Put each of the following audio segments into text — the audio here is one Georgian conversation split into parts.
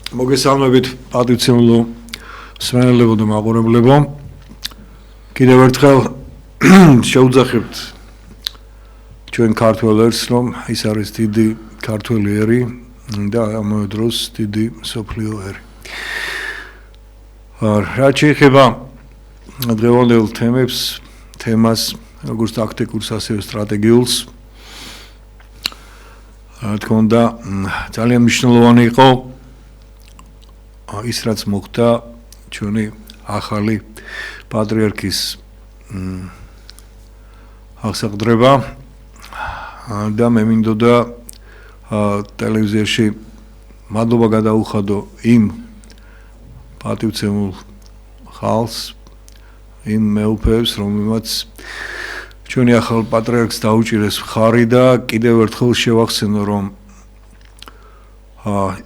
მოგესალმებით პატივცემულო მსმენელებო და მაყურებლებო. კიდევ ერთხელ შევძახებთ ჩვენ ქართველებს, რომ ის არის დიდი ქართველი ერი და ამავე დროს დიდი მსოფლიო ერი. რაც შეეხება დღევანდელ თემას, როგორც ტაქტიკურს, ასევე სტრატეგიულს, რა თქმა უნდა, ძალიან მნიშვნელოვანი იყო ის, რაც მოხდა ჩვენი ახალი პატრიარქის აღსაყდრება და მე მინდოდა ტელევიზიაში მადლობა გადაუხადო იმ პატივცემულ ხალხს, იმ მეუფეებს, რომელმაც ჩვენი ახალ პატრიარქს დაუჭირეს მხარი და კიდევ ერთხელ შევახსენო, რომ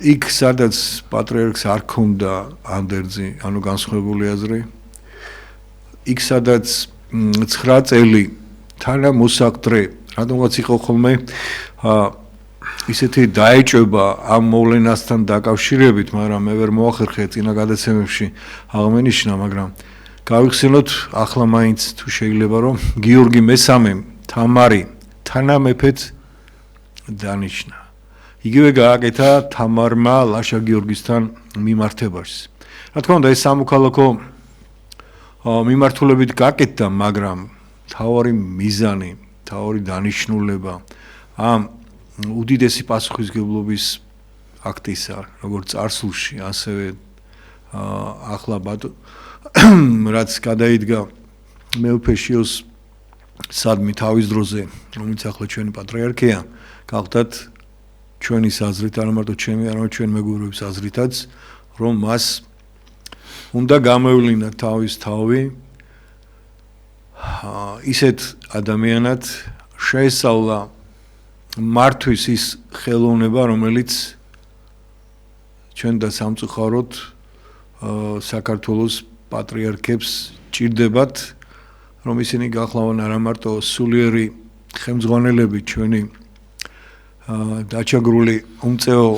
იქ სადაც პატრიარქს არ ქონდა ანდერძი, ანუ განსხვავებული აზრი, იქ სადაც 9 წელი თანამოსაყდრე, რადგანაც იყო ხოლმე ისეთი დაეჭვება ამ მოვლენასთან დაკავშირებით, მაგრამ მე ვერ მოახერხე წინა გადაცემებში აღმენიშნა, მაგრამ გავიხსენოთ ახლა მაინც თუ შეიძლება, რომ გიორგი მესამემ თამარი თანამეფედ დანიშნა. იგივე გააკეთა თამარმა ლაშა გიორგისთან მიმართებაში. რა თქმა უნდა, ეს სამოქალაქო მიმართულებით გაკეთდა, მაგრამ თავარი მიზანი, თავარი დანიშნულება ამ უდიდესი პასუხისმგებლობის აქტისა, როგორც წარსულში, ასევე ახლა რაც გადაიდგა მეუფე შიოს სადმი თავის დროზე, რომელიც ახლა ჩვენი პატრიარქია, გახდათ ჩვენი აზრით, არა მარტო ჩემი, არამედ ჩვენ მეგობრების აზრითაც, რომ მას უნდა გამევლინა თავის თავი ისეთ ადამიანად, შეესწავლა მართვის ის ხელოვნება, რომელიც ჩვენ და სამწუხაროდ საქართველოს პატრიარქებს ჭირდებათ, რომ ისინი გახლავენ არა მარტო სულიერი ხელმძღვანელები ჩვენი დაჩაგრული უმწეო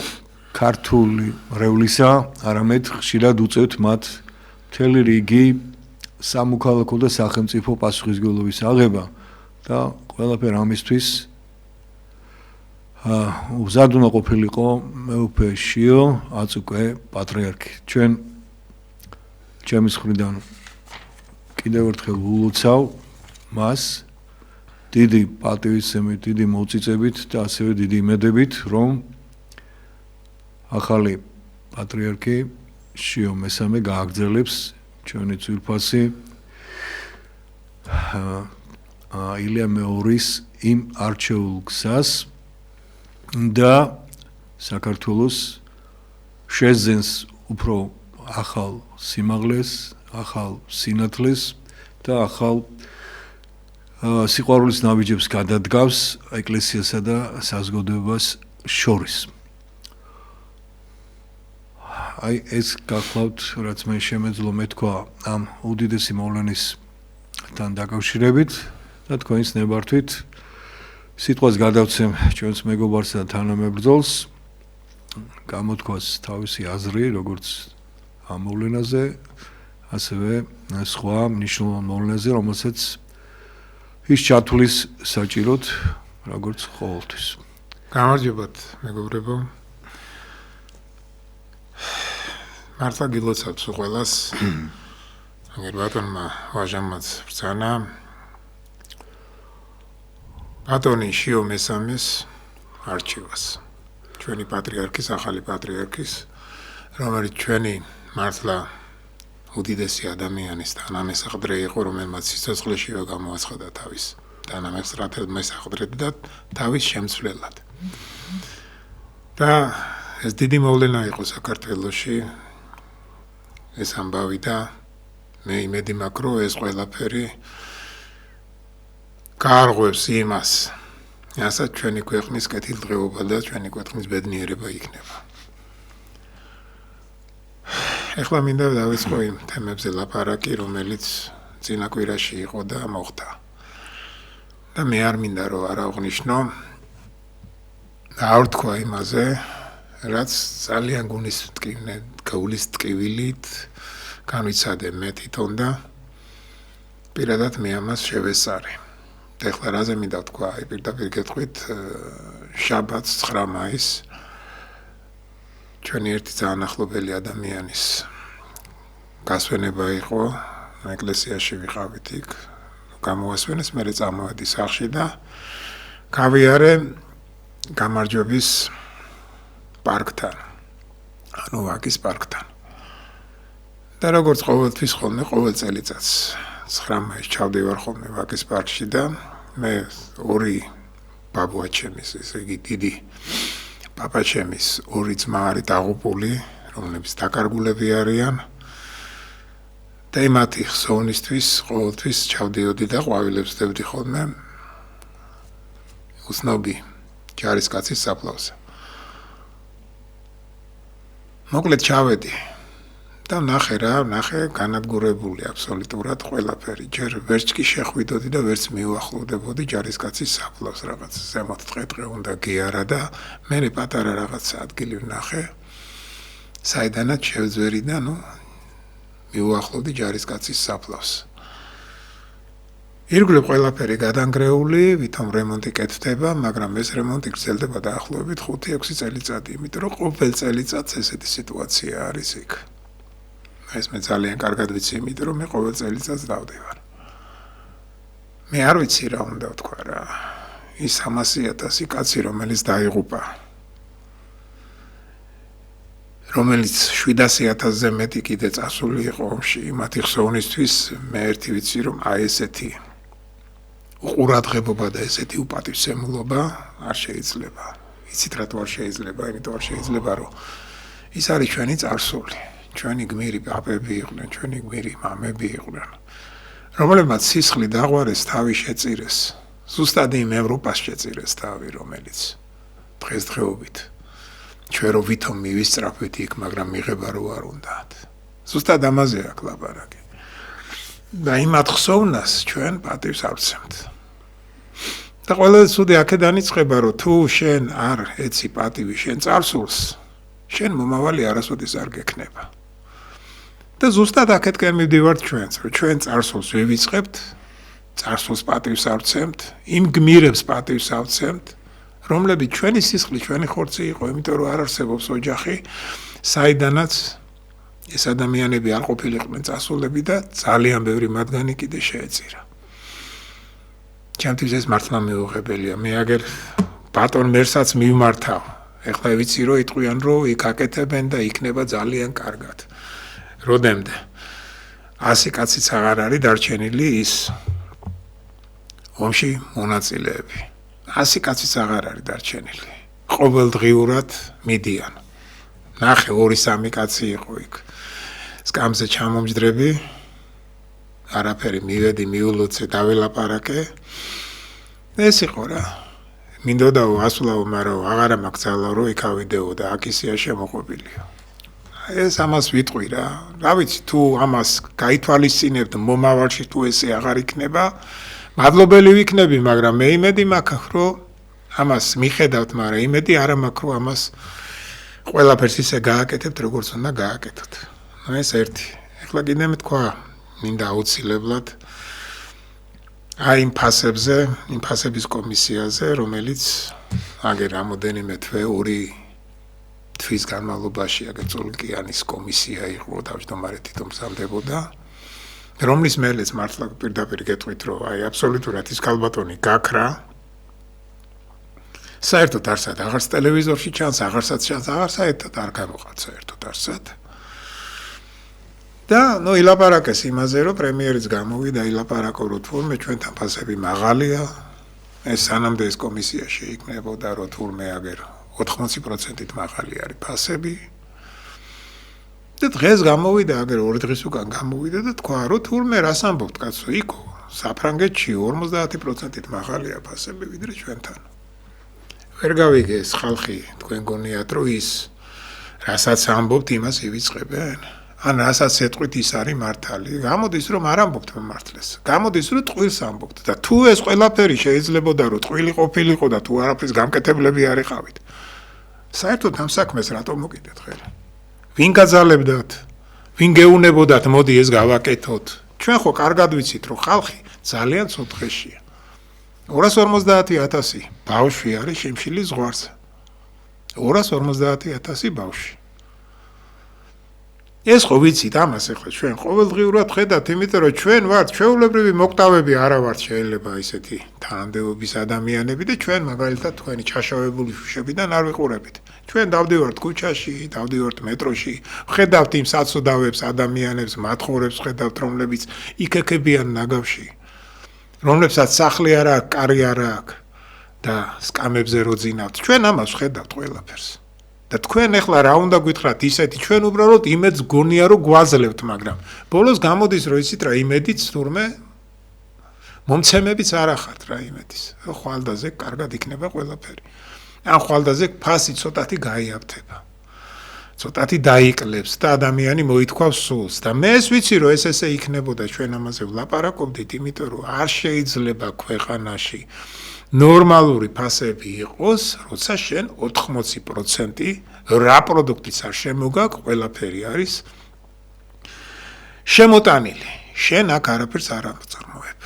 ქართული რევლისა, არამედ ხშირად უწევთ მათ მთელი რიგი სამოქალაქო და სახელმწიფო პასუხისმგებლობის აღება და ყველაფერ ამისთვის უზად უნდა ყოფილიყო მეუფე შიო, აწუკვე პატრიარქი. ჩვენ ჩემის მხრიდან კიდევ ერთხელ ულოცავ მას დიდი პატივისცემით, დიდი მოწიწებით და ასევე დიდი იმედებით, რომ ახალი პატრიარქი შიო მესამე გააგრძელებს ჩვენი ძვირფასი ილია მეორის იმ არჩეულ გზას და საქართველოს შეძენს უფრო ახალ სიმაღლეს, ახალ სინათლეს და ახალ სიყვარულის ნაბიჯებს გადადგავს ეკლესიასა და საზოგადოებას შორის. აი ეს გახლავთ, რაც მე შემეძლო მეთქვა ამ უდიდესი მოვლენისთან დაკავშირებით და თქვენს ნებართვით სიტყვას გადავცემ ჩვენს მეგობარსა და თანამებრძოლს, გამოთქვას თავისი აზრი, როგორც ამ მოვლენაზე, ასევე სხვა მნიშვნელოვან მოვლენაზე, რომელსაც ის ჩათვლის საჭიროდ, როგორც ყოველთვის. გამარჯობათ, მეგობრებო. მართლა გილოცავთ ყველას. აგერ ბატონმა ვაჟამაც ბრძანა. ბატონი შიო მესამეს არჩევას. ჩვენი პატრიარქის, ახალი პატრიარქის, რომელიც ჩვენი მართლა უდიდესი ადამიანის თანამესაყდრე იყო, რომელმაც სიცოცხლეშივე გამოაცხადა თავის თანამესაყდრედ და თავის შემცვლელად. და ეს დიდი მოვლენა იყო საქართველოში, ეს ამბავი და მე იმედი მაქვს, რომ ეს ყველაფერი გაარღვევს იმას, რასაც ჩვენი ქვეყნის კეთილდღეობა და ჩვენი ქვეყნის ბედნიერება იქნება. ეხლა მინდა დავიწყო იმ თემებზე ლაპარაკი, რომელიც წინა კვირაში იყო და მოხდა. და მე არ მინდა რომ არ აღვნიშნო და არ ვთქვა იმაზე, რაც ძალიან გულის ტკივილით განვიცადე მე თვითონ და პირადად მე ამას შევესწარი. ეხლა რაზე მინდა თქვა, პირდაპირ გეტყვით, შაბათს 9 მაისს ჩვენი ერთი ძალიან ახლობელი ადამიანის გასვენება იყო, ეკლესიაში ვიყავით იქ, გამოასვენეს, მე წამოვედი სახლში და გავიარე გამარჯვების პარკთან, ანუ ვაკის პარკთან. და როგორც ყოველთვის ხოლმე, ყოველ წელიწადს 9 მაისს ჩავდივარ ხოლმე ვაკის პარკში და მე ორი ბაბუა ჩემის, ესე იგი დიდი პაპა ჩემის ორი ძმა არის დაღუპული, რომლებიც დაკარგულები არიან. და იმათი ხსოვნისთვის ყოველთვის ჩავდიოდი და ყვავილებს ვდებდი ხოლმე უცნობი ჯარისკაცის საფლავზე. მოკლედ ჩავედი და ნახე განადგურებული აბსოლუტურად ყველაფერი. ჯერ ვერც კი შეხვიდოდი და ვერც მივახლოვდებოდი ჯარისკაცის საფლავს, რაღაც ზემოთ ტყე უნდა გიარა და მე პატარა რაღაც ადგილი ვნახე, საიდანაც შევძვერი და მივახლოვდი ჯარისკაცის საფლავს. ირგვლივ ყველაფერი გადანგრეული, ვითომ რემონტი კეთდება, მაგრამ ეს რემონტი გრძელდება დაახლოებით 5-6 წელიწადი, იმიტომ რომ ყოველ წელიწადს ესეთი სიტუაცია არის იქ. ეს მე ძალიან კარგად ვიცი, იმიტომ რომ მე ყოველ წელიწადს დავდივარ. მე არ ვიცი რა უნდა ვთქვა რა. ის 300,000 კაცი, რომელიც დაიღუპა, რომელიც 700,000-ზე მეტი კიდე წასული იყო ომში, მათი ხსოვნისთვის მე ერთი ვიცი, რომ აი ესეთი უყურადღებობა და ესეთი უპატივცემულობა არ შეიძლება. იცით რატო არ შეიძლება? იმიტომ არ შეიძლება, რომ ის არის ჩვენი წარსული. ჩვენი გმირი პაპები იყვნენ, ჩვენი გმირი მამები იყვნენ, რომლებმაც სისხლი დაღვარეს, თავი შეწირეს, ზუსტად იმ ევროპას შეწირეს თავი, რომელიც დღესდღეობით ჩვენ რო ვითომ მივისწრაფეთ იქ, მაგრამ მიღება რო არ უნდათ. ზუსტად ამაზე აქვს ლაპარაკი. და იმათ ხსოვნას ჩვენ პატივს არ ვცემთ. და ყველაზე ცუდი აქედან იწყება, რომ თუ შენ არ ეცი პატივი შენ წარსულს, შენ მომავალი არასოდეს არ გექნება. და ზუსტად აქეთკენ მივდივართ ჩვენც, რომ ჩვენ წარსულს ვივიწყებთ, წარსულს პატივს არ ვცემთ, იმ გმირებს პატივს არ ვცემთ, რომლებიც ჩვენი სისხლი, ჩვენი ხორცი იყო, იმიტომ რომ არ არსებობს ოჯახი, საიდანაც ეს ადამიანები არ ყოფილიყვნენ წასულები და ძალიან ბევრი მათგანი კიდე შეეწირა. ჩემთვის ეს მართლა მიუღებელია. მე აგერ ბატონ მერსაც მივმართავ. ეხლა ვიცი რომ იტყვიან რომ იქ აკეთებენ და იქნება ძალიან კარგად. როდემდე 100 კაციც აღარ არის დარჩენილი ის ომში მონაწილეები. 100 კაციც აღარ არის დარჩენილი. ყოველდღიურად მიდიან. ნახე 2-3 კაცი იყო იქ. სკამზე ჩამომჯდრები. არაფერი მივედი, მიულოცე, დაველაპარაკე. ეს იყო რა. მინდოდა ვასვლაო, მაგრამ აღარა მაგცალა რომ იქავიდეო და აკისია შემოყვებილიო. ეს ამას ვიტყვი რა. რა ვიცი თუ ამას გაითვალისწინებთ მომავალში თუ ესე აღარ იქნება, მადლობელი ვიქნები, მაგრამ მე იმედი მაქვს რომ ამას მიხედავთ, მაგრამ იმედი არა მაქვს რომ ამას ყველაფერს ისე გააკეთებთ, როგორც უნდა გააკეთოთ. ეს ერთი. ეხლა კიდე მეთქვა, მინდა აუცილებლად აი იმ ფასებზე, იმ ფასების კომისიაზე, რომელიც აგერ რამოდენიმე თვე თვის განმავლობაში აგერ წოლკიანის კომისია იყო, თავმჯდომარე თვითონ მზადდებოდა, რომლის მელეც მართლა პირდაპირ გეტყვით, რომ აი აბსოლუტურად ის ქალბატონი გაქრა. საერთოდ არსად აღარც ტელევიზორში ჩანს, აღარსაც ჩანს, აღარ საერთოდ არ გამოყავთ საერთოდ არსად. და ილაპარაკეს იმაზე, რომ პრემიერიც გამოვიდა, ილაპარაკო, რომ თურმე ჩვენთან ფასები მაღალია, ეს სანამდე ეს კომისია შეიქმნებოდა, რომ თურმე აგერ 80%-ით მაღალი არის ფასები. და დღეს გამოვიდა, აგერ 2 დღის უკან გამოვიდა და თქვა, რომ თურმე რას ამბობთ, კაცო, იქო, საფრანგეთში 50%-ით მაღალია ფასები ვიდრე ჩვენთან. ვერ გავიგე ეს ხალხი, თქვენ გონიათ, რომ ის რასაც ამბობთ, იმას ივიწყებენ? ან რასაც ეთყვით ის არის მართალი. გამოდის რომ არ ამბობთ მართლეს. გამოდის რომ ტყუილს ამბობთ და თუ ეს ყველაფერი შეიძლებოდა რომ ტყუილი ყოფილიყო და თუ არაფრის გამკეთებლები არ იყავით. საერთოდ ამ საქმეს რატომ მოკიდეთ ხელი? ვინ გაძალებდათ? ვინ გეუნებოდათ, მოდი ეს გავაკეთოთ? ჩვენ ხო კარგად ვიცით, რომ ხალხი ძალიან ცუდ დღეშია. 250,000 ბავშვი არის შიმშილის ზღვარზე. 250,000 ბავშვი. ეს ხო ვიცით ამას ახლა ჩვენ ყოველდღიურად ხედავთ, იმიტომ რომ ჩვენ ვართ ჩვეულებრივი მოკვდავები, არა ვართ შეიძლება ისეთი თანამდებობის ადამიანები და ჩვენ მაგალითად თქვენი ჩაშავებული შუშებიდან არ ვიყურებით. ჩვენ დავდივართ ქუჩაში, დავდივართ მეტროში, ხედავთ იმ საცოდავებს ადამიანებს, მათხოვრებს ხედავთ, რომლებიც იქექებიან ნაგავში, რომლებსაც სახლი არ აქვს, კარი არ აქვს და სკამებზე როძინავთ. ჩვენ ამას ხედავთ ყველაფერს. და თქვენ ახლა რა უნდა გითხრათ ისეთი, ჩვენ უბრალოდ იმედს გონია რომ გვაძლევთ, მაგრამ ბოლოს გამოდის რომ იცით რა იმედიც თურმე მომცემებიც არ ახართ რა იმედის. ხვალდაზე კარგად იქნება ყველაფერი. ან ხვალდაზე ფასი ცოტათი გაიაფთება. ცოტათი დაიკლებს და ადამიანი მოითქვავს სულს და მე ეს ვიცი რომ ეს ესე იქნებოდა, ჩვენ ამაზე ვლაპარაკობდით, იმიტომ რომ არ შეიძლება ქვეყანაში ნორმალური ფასები იყოს, როცა შენ 80% რა პროდუქტიც არ შემოგაქვს, ყველაფერი არის შემოტანილი. შენ აქ არაფერს არ აწარმოებ.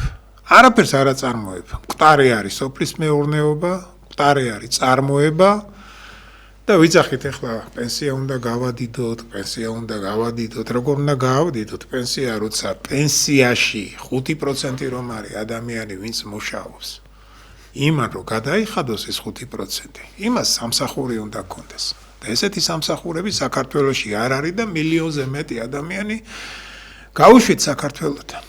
არაფერს არ აწარმოებ. მკვდარი არის სოფლის მეურნეობა, მკვდარი არის წარმოება და ვიცახით ახლა პენსია უნდა გავადიდოთ, პენსია უნდა გავადიდოთ, როგორ უნდა გავადიდოთ პენსია, როცა პენსიაში 5% რომ არის ადამიანი, ვინც მუშაობს. იმან რომ გადაიხადოს ეს 5%, იმას სამსახური უნდა გქონდეს. და ესეთი სამსახურები საქართველოში არ არის და მილიონზე მეტი ადამიანი გაუშვით საქართველოსთან.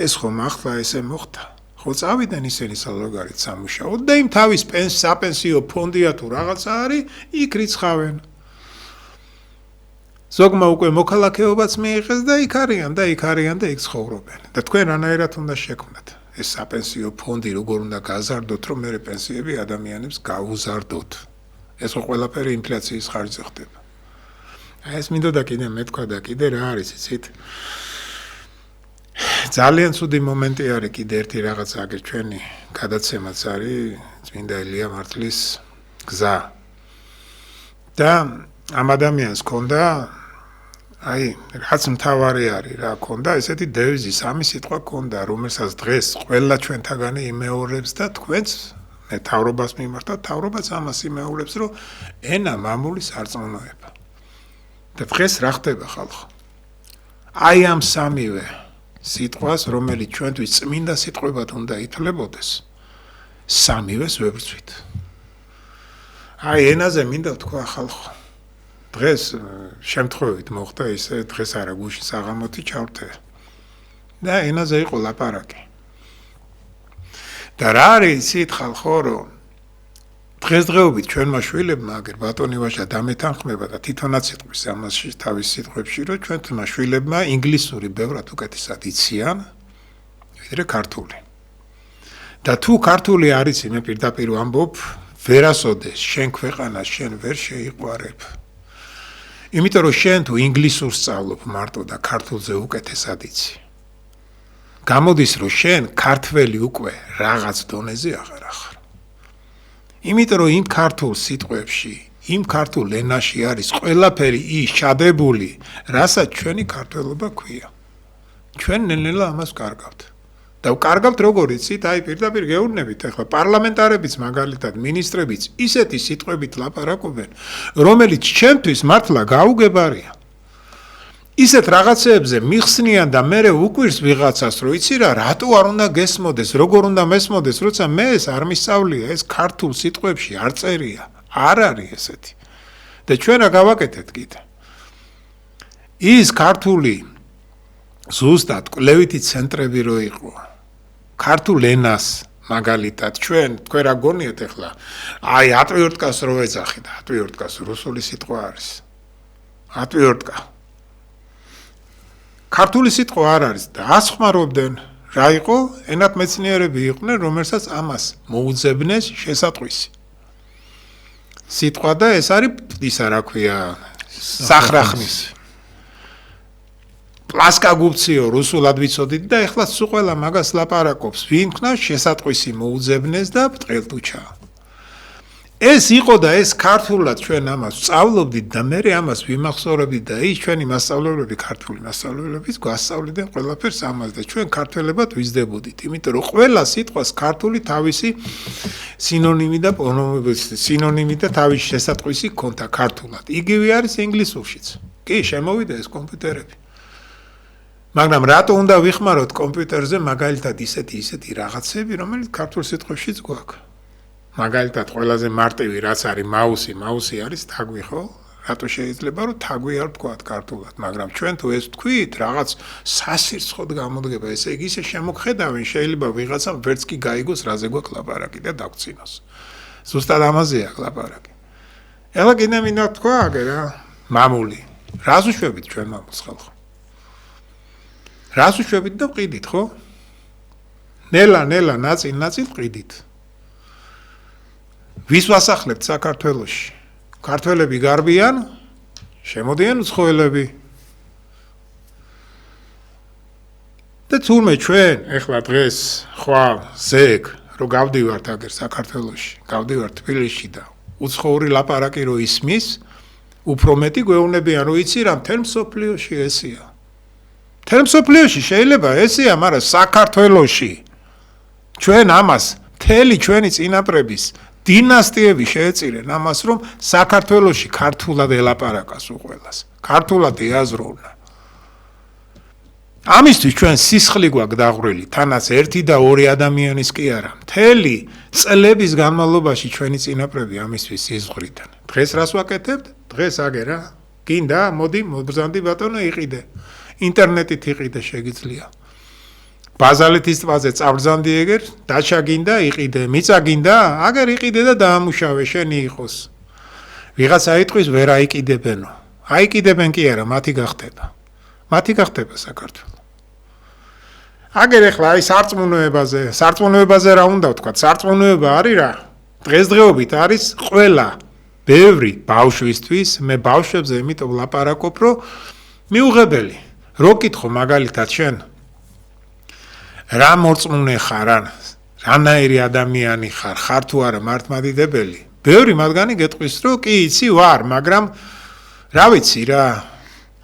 ეს ხომ ახლა ესე მოხდა. ხო წავიდნენ ისინი საზოგადოებრივ სამუშაოდ და იმ თავის საპენსიო ფონდია თუ რაღაცა არის, იქ რიცხავენ. ზოგმა უკვე მოქალაქეობაც მიიღეს და იქ არიან და იქ ცხოვრობენ. და თქვენ რანაირად უნდა შექმნათ ეს საპენსიო ფონდი, როგორ უნდა გაზარდოთ, რომ მე პენსიები ადამიანებს გაუზარდოთ. ეს ხო ყველაფერი ინფლაციის ხარჯზე ხდება. ეს მინდოდა კიდე მეთქვა და კიდე რა არის, იცით? ძალიან ცუდი მომენტი არის კიდე ერთი რაღაცა, აგერ ჩვენი გადაცემაც არის წმინდა ელია მართლის გზა. და ამ ადამიანს ჰქონდა აი, რაც მთავარი არის რა ჰქონდა, ესეთი დევიზი, სამი სიტყვა ჰქონდა, რომელსაც დღეს ყველა ჩვენთაგანი იმეორებს და თქვენც მე თავრობას მიმართა, თავრობაც ამას იმეორებს, რომ ენა მამულის არწმუნოება. და დღეს რა ხდება ხალხო? აი ამ სამივე სიტყვას, რომელიც ჩვენთვის წმინდა სიტყვებად უნდა ითვლებოდეს, სამივეს ვებრწვით. აი ენაზე მინდა თქვა ხალხო. დღეს შემთხვევით მოხდა ისე, დღეს არა გუშინ საღამოთი ჩავრთე. და ენაზე იყო ლაპარაკი. და რა არის იცით ხალხო, რომ დღესდღეობით ჩვენმა შვილებმა, აგერ ბატონი ვაჟა დამეთანხმება და თვითონაც იტყვის ამაში თავის სიტყვებში, რომ ჩვენმა შვილებმა ინგლისური ბევრად უკეთესად იციან, ვიდრე ქართული. და თუ ქართული არის, მე პირდაპირ ვამბობ, ვერასოდეს შენ ქვეყანას შენ ვერ შეიყვარებ. იმიტომ რომ შენ თუ ინგლისურს სწავლობ მარტო და ქართულზე უკეთესად იცი. გამოდის რომ შენ ქართველი უკვე რაღაც დონეზე აღარ ახარ. იმიტომ რომ იმ ქართულ სიტყვებში, იმ ქართულ ენაში არის ყველაფერი ის ჩადებული, რასაც ჩვენი ქართველობა ქვია. ჩვენ ნელ-ნელა ამას ვკარგავთ. და ვკარგავთ როგორ იცით, აი პირდაპირ გეუბნებით, ახლა პარლამენტარებიც მაგალითად მინისტრებიც ისეთი სიტყვებით ლაპარაკობენ, რომელიც ჩემთვის მართლა გაუგებარია. ისეთ რაღაცეებზე მიხსნიან და მე უკვირს ვიღაცას, რომ იცი რა, რატო არ უნდა გესმოდეს, როგორ უნდა მესმოდეს, როცა მე ეს არ მისწავლია, ეს ქართულ სიტყვებში არ წერია, არ არის ესეთი. და ჩვენ რა გავაკეთეთ კიდე? ის ქართული ზუსტად კვლევითი ცენტრები რო იყო, ქართულ ენას მაგალითად თქვენ რა გონიათ ახლა? აი ატვიორტკას რო ეძახით, ატვიორტკას რუსული სიტყვა არის. ატვიორტკა ქართული სიტყვა არ არის და ასხმარობდნენ რა იყო? ენათმეცნიერები იყვნენ, რომელსაც ამას მოუძებნეს შესატყვისი. სიტყვა და ეს არის ისა რა ქვია, სახრახნის. პლასკა გუფციო რუსულად ვიცოდით და ეხლა სულ ყველა მაგას ლაპარაკობს. ვინ ქნავს შესატყვისი მოუძებნეს და ბრტყელტუჩა. ეს იყო და ეს ქართულად ჩვენ ამას სწავლობდით და მე ამას ვიმახსოვრებდით და ის ჩვენი მასწავლებლები ქართული მასწავლებლების გვასწავლიდნენ ყველაფერს ამას და ჩვენ ქართველებად ვიზდებოდით, იმიტომ რომ ყველა სიტყვას ქართული თავისი სინონიმი და სინონიმი და თავისი შესატყვისი ჰქონდა ქართულად. იგივე არის ინგლისურშიც. კი, შემოვიდა ეს კომპიუტერები. მაგრამ რატო უნდა ვიხმაროთ კომპიუტერზე მაგალითად ისეთი რაღაცები, რომელიც ქართულ სიტყვებშიც გვაქვს. მაგალითად ყველაზე მარტივი რაც არის მაუსი არის თაგვი, ხო? რატო შეიძლება რომ თაგვი არ ვთქვათ ქართულად, მაგრამ ჩვენ თუ ეს ვთქვით, რაღაც სასირცხოდ გამოდგება, ესე იგი ისე შემოგხედავენ, შეიძლება ვიღაცამ ვერც კი გაიგოს რაზე გვაქვს ლაპარაკი და დაგწინოს. ზუსტად ამაზეა ლაპარაკი. ეხლა კიდე მინდა თქვა რა, მამული. რას უშვებით ჩვენ მამულს ხალხო? რას უშვებით და ვყიდით, ხო? ნელა ნაწილ ვყიდით. ვის ვასახლებთ საქართველოში? ქართველები გარბიან, შემოდიან უცხოელები. და თურმე ჩვენ ეხლა დღეს ხვალ ზეგ რომ გავდივართ აგერ საქართველოში, გავდივართ თბილისში და უცხოური ლაპარაკი რო ისმის, უფრო მეტი გვეუბნებიან, რომ იცი რა, მთელ მსოფლიოში ესეა. მთელ მსოფლიოში შეიძლება ესეა, მაგრამ საქართველოში ჩვენ ამას მთელი ჩვენი წინაპრების დინასტიები შეეწირენ ამას, რომ საქართველოში ქართულად ელაპარაკას უყველას, ქართულად ეაზროვნა. ამისთვის ჩვენ სისხლი გვაქვს დაღვრილი, თანაც ერთი და ორი ადამიანის კი არა. მთელი წლების განმავლობაში ჩვენი წინაპრები ამისთვის იზღვრიდან. დღეს რას ვაკეთებთ? დღეს აგერა, გინდა, მოდი, მობრძანდი ბატონო, იყიდე. ინტერნეტით იყიდე შეგიძლია. ბაზალეთის ტბაზე წაბრძანდი ეგერ, დაჩა გინდა, იყიდე, მიწა გინდა, აგერ იყიდე და დაამუშავე, შენი იყოს. ვიღაცა იტყვის ვერ აიკიდებენო. აიკიდებენ კი არა, მათი გახდება. მათი გახდება საქართველო. აგერ ეხლა აი სარწმუნოებაზე რა უნდა ვთქვა? სარწმუნოება არის რა? დღესდღეობით არის ყველა ბევრი ბავშვისთვის, მე ბავშვებზე იმიტომ ვლაპარაკობ, რომ მიუღებელი. რო კითხო მაგალითად შენ რა მორწმუნე ხარ, რანაირი ადამიანი ხარ თუ არა მართლმადიდებელი? ბევრი მათგანი გეტყვის, რომ კი იცი ვარ, მაგრამ რა ვიცი რა,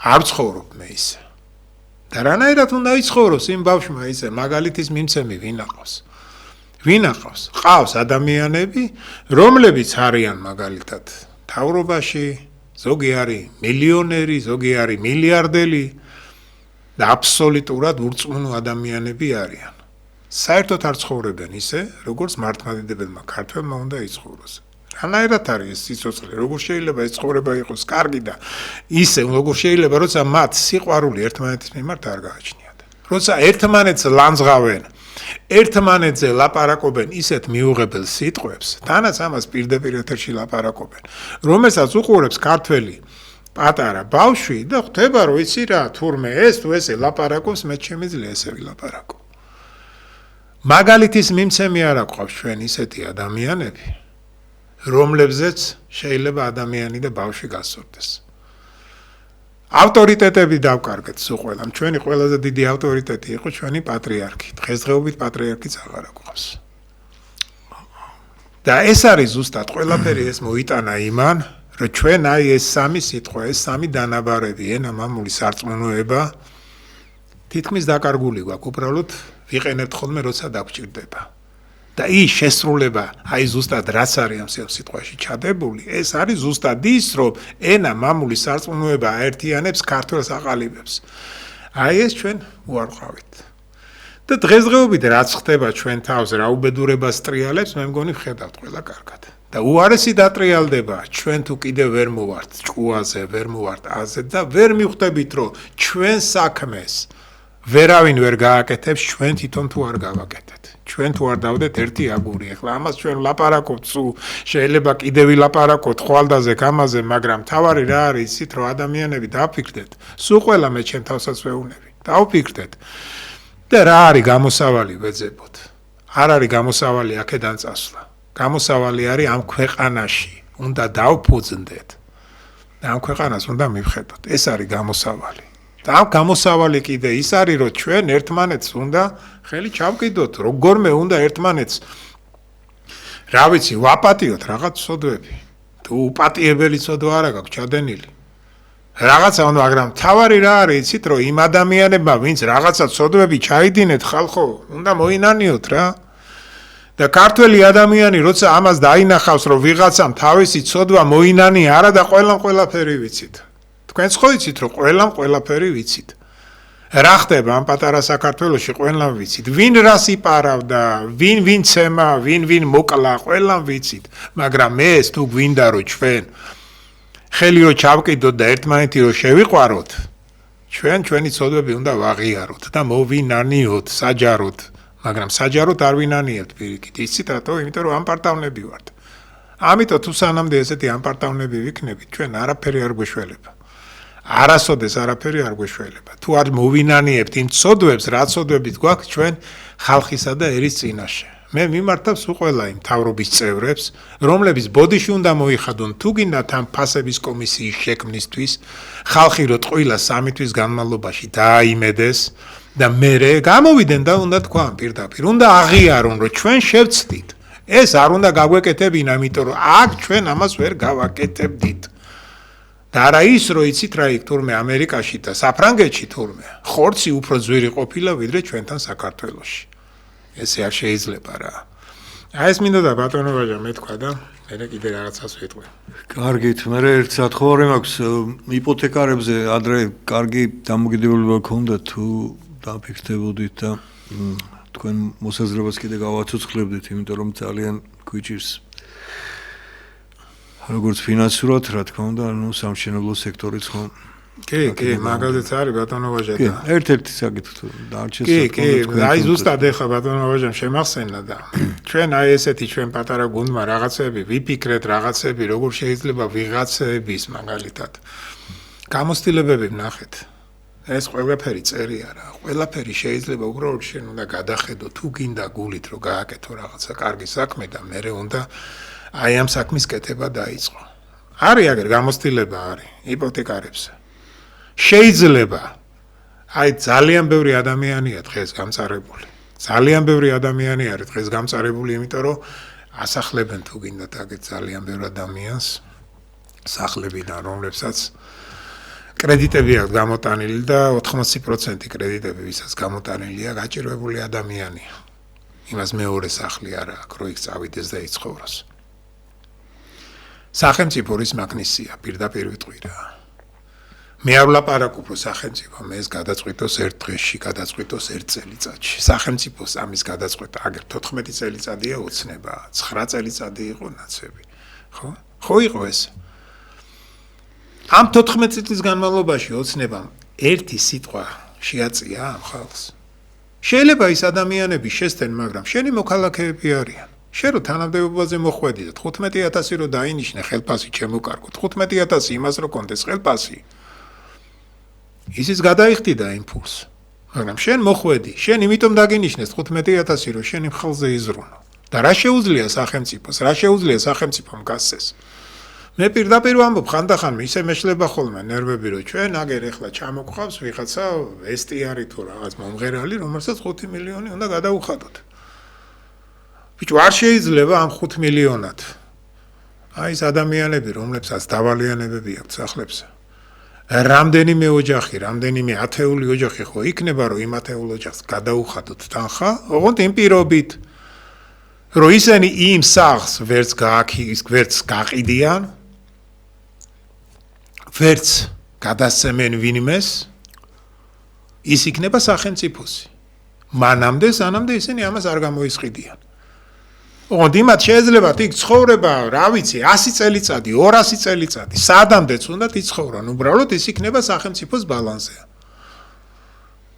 არ ცხოვრობ მე ისე. და რანაირად უნდა იცხოვროს იმ ბავშვმა ისე, მაგალითის მიმცემი ვინ aqvs? ვინ aqvs? ყავს ადამიანები, რომლებიც არიან მაგალითად მთავრობაში, ზოგი არის მილიონერი, ზოგი არის მილიარდელი და აბსოლუტურად ურწმუნო ადამიანები არიან. საერთოდ არ ცხოვრობენ ისე, როგორც მართლმადიდებელმა ქართველმა უნდა იცხოვროს. რანაირად არის ეს სიცოცხლე, როგორ შეიძლება ეს ცხოვრება იყოს კარგი და ისე, როგორ შეიძლება, როცა მათ სიყვარული ერთმანეთის მიმართ არ გააჩნიათ. როცა ერთმანეთს ლანძღავენ, ერთმანეთზე ლაპარაკობენ ისეთ მიუღებელ სიტყვებს, თანაც ამას პირდაპირ ეთერში ლაპარაკობენ, რომელსაც უყურებს ქართველი პატარა ბავშვი და ხვდება, რომ იცი რა, თურმე ეს თუ ესე ლაპარაკობს, მე შემიძლია ესე ვილაპარაკო. მაგალითის მიმცემი არ აქვს ჩვენ ისეთი ადამიანები, რომლებზეც შეიძლება ადამიანი და ბავშვი გასწორდეს. ავტორიტეტები დავკარგეთ სულ ყველამ. ჩვენი ყველაზე დიდი ავტორიტეტი იყო ჩვენი პატრიარქი. დღესდღეობით პატრიარქიც აღარ აქვს. და ეს არის ზუსტად ყველაფერი ეს მოიტანა იმან, რომ ჩვენ აი ეს სამი სიტყვა, ეს სამი დანაბარები, ენა, მამული, სარწმუნოება თითქმის დაკარგული გვაქვს, უბრალოდ ვიყენებთ ხოლმე როცა დაგვჭირდება. და ის შესრულება, აი ზუსტად რაც არის ამ სიტყვაში ჩადებული, ეს არის ზუსტად ის, რომ ენა, მამული, სარწმუნოება აერთიანებს ქართველს აყალიბებს. აი ეს ჩვენ უარყავით. და დღესდღეობით რაც ხდება ჩვენ თავს, რა უბედურებას ტრიალებს, მე მგონი ვხედავთ ყველა კარგად. და უარესი დატრიალდება, ჩვენ თუ კიდევ ვერ მოვართ ჭკუაზე, ვერ მოვართ აზე და ვერ მივხვდებით, რომ ჩვენ საქმეს ვერავინ ვერ გააკეთებს, ჩვენ თვითონ თუ არ გავაკეთეთ. ჩვენ თუ არ დავდეთ ერთი აგური. ეხლა ამას ჩვენ ლაპარაკობთ, შეიძლება კიდევ ვილაპარაკოთ ხვალდაზე, გამაზე, მაგრამ თავარი რა არის იცით, რომ ადამიანები დააფიქრდეთ. სულ ყველა მე ჩემ თავსაც ვეუბნები. დავფიქრდეთ. და რა არის გამოსავალი ვეძებოთ? არ არის გამოსავალი აქედან წასვლა. გამოსავალი არის ამ ქვეყანაში. უნდა დავფუძნდეთ. და ამ ქვეყანას უნდა მივხედოთ. ეს არის გამოსავალი. და ამ გამოსავალი კიდე ის არის, რომ ჩვენ ერთმანეთს უნდა ხელი ჩავკიდოთ, როგორმე უნდა ერთმანეთს რა ვიცი, ვაპატიოთ რაღაც სოდვები. თუ უპატიებელი სოდვა არა გაქვს ჩადენილი. რაღაცა უნდა, მაგრამ თავარი რა არის, იცით, რომ იმ ადამიანებმა, ვინც რაღაცა სოდვები ჩაიდინეთ ხალხო, უნდა მოინანიოთ რა. და ქართველი ადამიანი, როცა ამას დაინახავს, რომ ვიღაცამ თავისი სოდვა მოინანია, არა და ყველაფერი ვიცით. თქვენც ხო იცით, რომ ყველაფერი ვიცით. რა ხდება ამ პატარა საქართველოში, ყველამ ვიცით. ვინ რას იპარავდა, ვინ ცემა, ვინ მოკლა, ყველამ ვიცით. მაგრამ ეს თუ გვინდა რომ ჩვენ ხელი რო ჩავკიდოთ და ერთმანეთი რო შევიყვაროთ, ჩვენი ცოდვები უნდა ვაღიაროთ და მოვინანიოთ საჯაროდ, მაგრამ საჯაროდ არ ვინანიებთ პირიქით. იცით რატო? იმიტომ რომ ამპარტავნები ვართ. ამიტომ თუ სანამდე ესეთი ამპარტავნები ვიქნებით, ჩვენ არაფერი არ გვეშველება. არასოდეს არაფერი არ გვეშველება. თუ არ მოვინანიებთ იმ ცოდვებს, რა ცოდვებით გვაქვს ჩვენ ხალხისა და ერის წინაშე. მე მიმართავს უყველა იმ მთავრობის წევრებს, რომლებიც ბოდიში უნდა მოიხადონ თუ გინდათ ამ ფასების კომისიის შექმნისთვის, ხალხი რო ტყუილა 3 თვის განმავლობაში დააიმედეს და მერე გამოვიდნენ და უნდა თქვან პირდაპირ, უნდა აღიარონ რომ ჩვენ შევცდით. ეს არ უნდა გაგვეკეთებინა, იმიტომ რომ აქ ჩვენ ამას ვერ გავაკეთებდით. და არა ის რომ იცით რა იქ თურმე ამერიკაში და საფრანგეთში თურმე ხორცი უფრო ძვირი ყოფილა ვიდრე ჩვენთან საქართველოში. ესე არ შეიძლება რა. აი ეს მინდოდა ბატონო ვაჟა მეთქვა და მე კიდე რაღაცას ვიტყვი. კარგით, მე ერთ სათხოვარი მაქვს იპოთეკარებზე ადრე კარგი დამოკიდებულება გქონდა თუ დაფიქრდებოდით და თქვენ მოსაზრებას კიდე გავაცოცხლებდით, იმიტომ რომ ძალიან გვიჭირს როგორც ფინანსურად, რა თქმა უნდა, სამშენებლო სექტორიც ხო. კი, მაგალითად არის ბატონო ვაჟა და ერთ-ერთი საკითხი დარჩეს. კი, აი ზუსტად ეხა ბატონო ვაჟამ შემახსენდა და ჩვენ აი ესეთი ჩვენ პატარა გუნდმა რაღაცები ვიფიქრეთ, რაღაცები როგორ შეიძლება ვიღაცების მაგალითად გამოცდილებები ვნახეთ. ეს ყველაფერი წერია რა. ყველაფერი შეიძლება უბრალოდ შენ უნდა გადახედო თუ გინდა გულით რომ გააკეთო რაღაცა კარგი საქმე და მერე უნდა აი ამ საქმის კეთება დაიწყო. არის აგერ გამოცდილება არის იპოთეკარებზე. შეიძლება აი ძალიან ბევრი ადამიანია დღეს გამწარებული. ძალიან ბევრი ადამიანი არის დღეს გამწარებული, იმიტომ რომ ასახლებენ თუ გინდათ აგერ ძალიან ბევრ ადამიანს სახლებიდან, რომლებსაც კრედიტები აქვს გამოტანილი და 80% კრედიტები ვისაც გამოტანილია გაჭირვებული ადამიანია. იმას მეორე სახლი არა აქვს, რო იქ წავიდეს და იცხოვროს. სახელმწიფო რის მაგნისია, პირდაპირ ვიტყვი რა. მე არ ვლაპარაკობ რომ სახელმწიფო ეს გადაწყვიტოს ერთ დღეში, გადაწყვიტოს ერთ წელიწადში. სახელმწიფოს ამის გადაწყვეტა აგერ 14 წელიწადია ოცნება, 9 წელიწადი იყო ნაცები. ხო? ხო იყო ეს. ამ 14 წლის განმავლობაში ოცნებამ ერთი სიტყვა შეაწია ამ ხალხს. შეიძლება ის ადამიანები შესწენ, მაგრამ შენი მოქალაქეები არიან. შენ რო თანამდებობაზე მოხვედი და 15000 რო დაინიშნე ხელფასი ჩემოკარგო, 15000 იმას რო კონდეს ხელფასი. ისიც გადაიხდიდა იმ ფულს. მაგრამ შენ მოხვედი, შენ იმიტომ დაგინიშნეს 15000 რო შენი მხალზე იზრუნო. და რა შეუძლია სახელმწიფოს, რა შეუძლია სახელმწიფომ გასცეს. მე პირდაპირ ვამბობ, ხანდახან ისე მეშლება ხოლმე ნერვები, რომ ჩვენ აგერ ეხლა ჩამოგყავს ვიღაცა ვესტიარი თუ რაღაც მომღერალი, რომელსაც 5 მილიონი უნდა გადაუხადოთ. ბიჭო, არ შეიძლება ამ 5 მილიონად. აი ეს ადამიანები, რომლებსაც დავალიანებები აქვთ სახლებზე. რამდენიმე ოჯახი, რამდენიმე ათეული ოჯახი ხო იქნება, რომ იმ ათეულ ოჯახს გადაუხადოთ თანხა, ოღონდ იმ პირობით, რომ ისინი იმ სახლს ვერც გაყიდიან, ვერც გადასცემენ ვინმეს, ის იქნება სახელმწიფოსი. მანამდე, სანამდე ისინი ამას არ გამოისყიდიან. ოღონდ იმათ შეიძლება იქ ცხოვრება, რა ვიცი, 100 წელიწადი, 200 წელიწადი, სადამდეც უნდათ იცხოვრონ, უბრალოდ ის იქნება სახელმწიფოს ბალანსზე.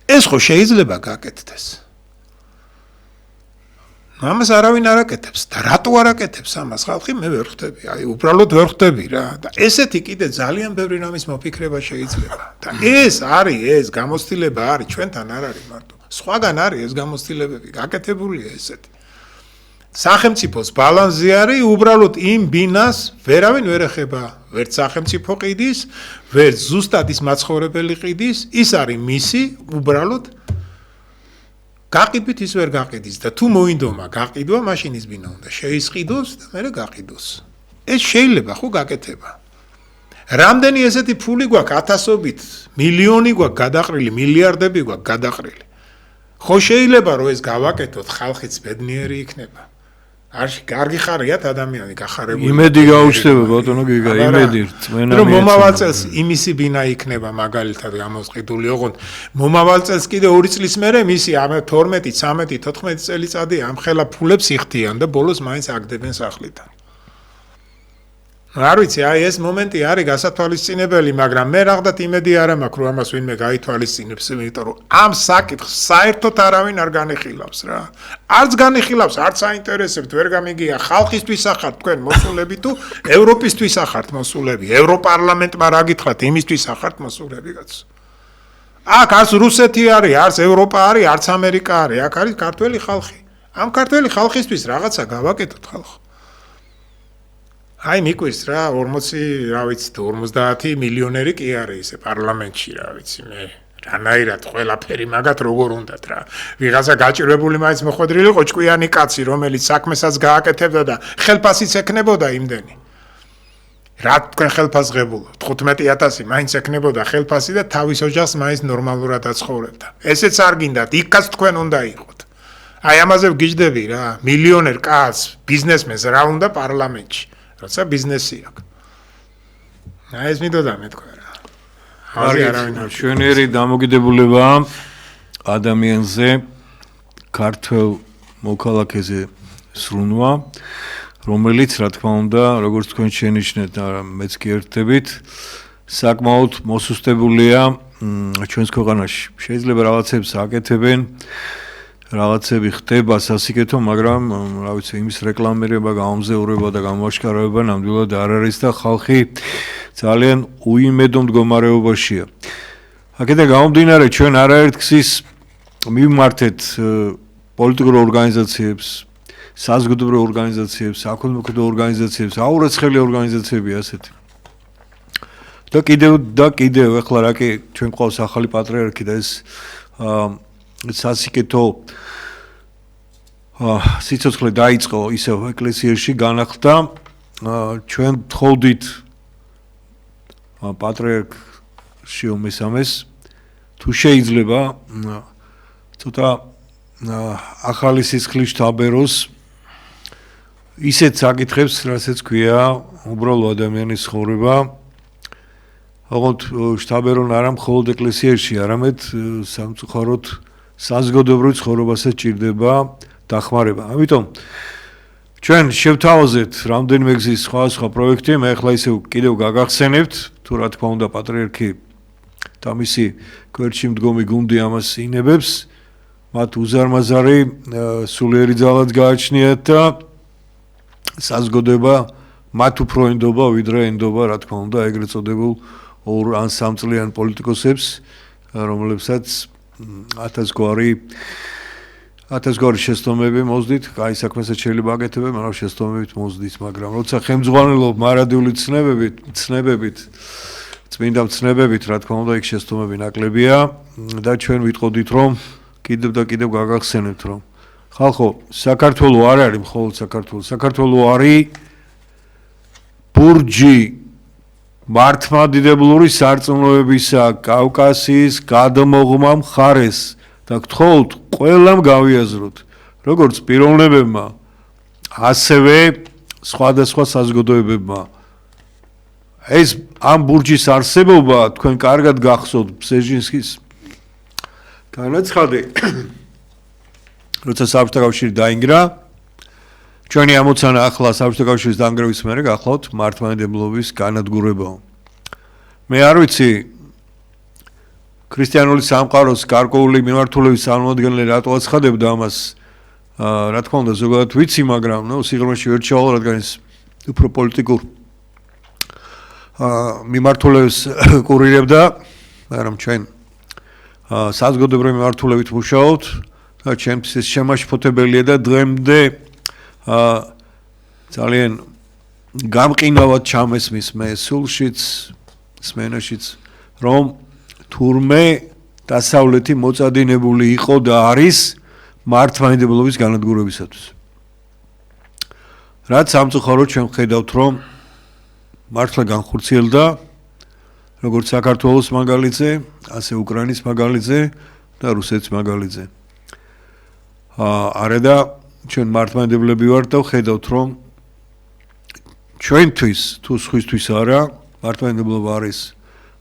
ეს ხო შეიძლება გაკეთდეს. ამას არავინ არ აკეთებს და რატო არ აკეთებს ამას ხალხი მე ვერ ხვდები, აი უბრალოდ ვერ ხვდები რა და ესეთი კიდე ძალიან ბევრი რამის მოფიქრება შეიძლება და ეს არის ეს გამოცდილება არის ჩვენთან არ არის მარტო სხვაგან არის ეს გამოცდილებები გაკეთებულია ესეთი სახელმწიფოს ბალანსი არის უბრალოდ იმ ბინას ვერავინ ვერ ეხება ვერც სახელმწიფო ყიდის ვერც ზუსტად ის მაცხოვრებელი ყიდის ის არის მისი უბრალოდ გაყიდვით ის ვერ გაყიდის და თუ მოინდომა გაყიდვა, მაშინ ის ბინა უნდა შეისყიდოს და მერე გაყიდოს. ეს შეიძლება ხო გაკეთება. რამდენი ესეთი ფული გვაქვს ათასობით, მილიონი გვაქვს გადაყრილი, მილიარდები გვაქვს გადაყრილი. ხო შეიძლება რომ ეს გავაკეთოთ, ხალხიც ბედნიერი იქნება. არში კარგი ხარიათ ადამიანი გახარებული. იმედი გაუჩნდება ბატონო გიგა, იმედი რწმენა. რომ მომავალ წელს იმისი ბინა იქნება მაგალითად გამოსყიდული, ოღონდ მომავალ წელს კიდე 2 წლის მერე მისი 12, 13, 14 წელიწადი ამ ხელა ფულებს იხდიან და ბოლოს მაინც აგდებენ სახლიდან. არ ვიცი, აი ეს მომენტი არის გასათვალისწინებელი, მაგრამ მე რაღაცა იმედი არ მაქვს, რომ ამას ვინმე გაითვალისწინებს, იმიტომ რომ ამ საკითხს საერთოდ არავინ არ განიხილავს რა. არც განიხილავს, არც აინტერესებთ, ვერ გამიგია ხალხისთვის ახართ თქვენ მოსულები თუ ევროპისთვის ახართ მოსულები, ევროპარლამენტმა რა გითხრათ, იმისთვის ახართ მოსულები კაცო. აქ არც რუსეთი არის, არც ევროპა არის, არც ამერიკა არის, აქ არის ქართველი ხალხი. ამ ქართველი ხალხისთვის რაღაცა გავაკეთოთ ხალხო. აი მიკვირს რა 40 რა ვიცი 50 მილიონერი კი არის ესე პარლამენტში რა ვიცი მე რანაირად ყველაფერი მაგათ როგორ უნდათ რა ვიღაცა გაჭირვებული მაინც მოხვედრილი იყო ჭკვიანი კაცი რომელიც საქმესაც გააკეთებდა და ხელფასიც ეკნებოდა იმდენი რა თქვენ ხელფას ღებულობ 15000 მაინც ეკნებოდა ხელფასი და თავის ოჯახს მაინც ნორმალურად აცხოვრებდა ესეც არ გინდათ იქაც თქვენ უნდა იყოთ აი ამაზე ვგიჟდები რა მილიონერ კაცს ბიზნესმენს რა უნდა პარლამენტში როცა ბიზნესი აქვს. აი ეს მიდოდა მე თქვა რა. არავინ ჩვენერი დამოკიდებულება ადამიანზე ქართულ მოქალაქეზე სრულნვა, რომელიც რა თქმა უნდა, როგორც თქვენ შენიშნეთ, მეც კი ერთდებით, საკმაოდ მოსუსტებულია ჩვენს ქვეყანაში. შეიძლება რაღაცებს აკეთებენ რაღაცები ხდება სასიკეთო, მაგრამ რა ვიცი, იმის რეკლამირება, გამომზეურება და გამოაშკარავება ნამდვილად არ არის და ხალხი ძალიან უიმედო მდგომარეობაშია. აქედან გამომდინარე, ჩვენ არაერთ გზის მივმართეთ პოლიტიკურ ორგანიზაციებს, საზოგადოებრივ ორგანიზაციებს, საქველმოქმედო ორგანიზაციებს, აურაცხელი ორგანიზაციები ასეთი. და კიდევ ახლა რა კი ჩვენ ყავს ახალი პატრიარქი და ეს სასიკეთო სიცოცხლე დაიწყო ისევ ეკლესიაში განახლდა ჩვენ თხოვდით პატრიარქ შიო მესამეს თუ შეიძლება ცოტა ახალი სისხლის შთაბეროს ისეთ საკითხებს რასაც ქვია უბრალო ადამიანის ცხოვრება ოღონდ შთაბერონ არა მხოლოდ ეკლესიაში არამედ სამწუხაროდ საზოგადოებრივ ცხოვრებასაც ჭირდება დახმარება. ამიტომ ჩვენ შევთავაზეთ რამდენიმე გზის სხვა პროექტი, მე ახლა ისევ კიდევ გაგახსენებთ, თუ რა თქმა უნდა პატრიარქი და მისი გვერდში მდგომი გუნდი ამას ინებებს, მათ უზარმაზარი სულიერი ძალად გააჩნიათ და საზოგადოება მათ უფრო ენდობა, ვიდრე ენდობა, რა თქმა უნდა, ეგრეთ წოდებულ 2 ან 3 წლიან პოლიტიკოსებს, რომლებსაც 1000 გვარი შეცდომები მოздით, კაი საქმესაც შეიძლება აკეთებენ, მაგრამ შეცდომებით მოздით, მაგრამ როცა ხელმძღვანელობ მარადიული ცნებებით, წმინდა ცნებებით, რა თქმა უნდა, იქ შეცდომები ნაკლებია და ჩვენ ვიტყოდით, რომ კიდევ და კიდევ გაგახსენებთ, რომ ხალხო, საქართველო არ არის მხოლოდ საქართველო არის ბურჯი მართლმადიდებლური სარწმუნოებისა კავკასიის გადმოღმა მხარეს და გთხოვთ ყველამ გავიაზროთ როგორც პიროვნებებმა ასევე სხვადასხვა საზოგადოებებმა ეს ამ ბურჯის არსებობა თქვენ კარგად გახსოვთ ბზეჟინსკის განაცხადი როცა საბჭოთა კავშირი დაინგრა ჩვენი ამოცანა ახლა საბჭოთა კავშირის დანგრევის მერე გახლავთ მართლმადიდებლობის განადგურებაო. მე არ ვიცი ქრისტიანული სამყაროს გარკვეული მიმართულების წარმომადგენელი რატო აცხადებდა ამას რა თქმა უნდა ზოგადად ვიცი მაგრამ სიღრმეში ვერ ჩავალ რადგან ეს უფრო პოლიტიკურ მიმართულებს კურირებდა მაგრამ ჩვენ საზოგადოებრივი მიმართულებით მუშაობთ და ჩემთვის ეს შემაშფოთებელია და დღემდე ძალიან გამყინავად ჩამესმის მე სულშიც სმენაშიც რომ თურმე დასავლეთი მოწადინებული იყო და არის მართლმადიდებლობის განადგურებისათვის. რაც სამწუხაროდ ჩვენ ხედავთ, რომ მართლა განხორციელდა როგორც საქართველოს მაგალითზე, ასე უკრაინის მაგალითზე და რუსეთის მაგალითზე. არადა ჩვენ მართლმადიდებლები ვართ და ხედავთ, რომ ჩვენთვის თუ სხვისთვის არა, მართლმადიდებლობა არის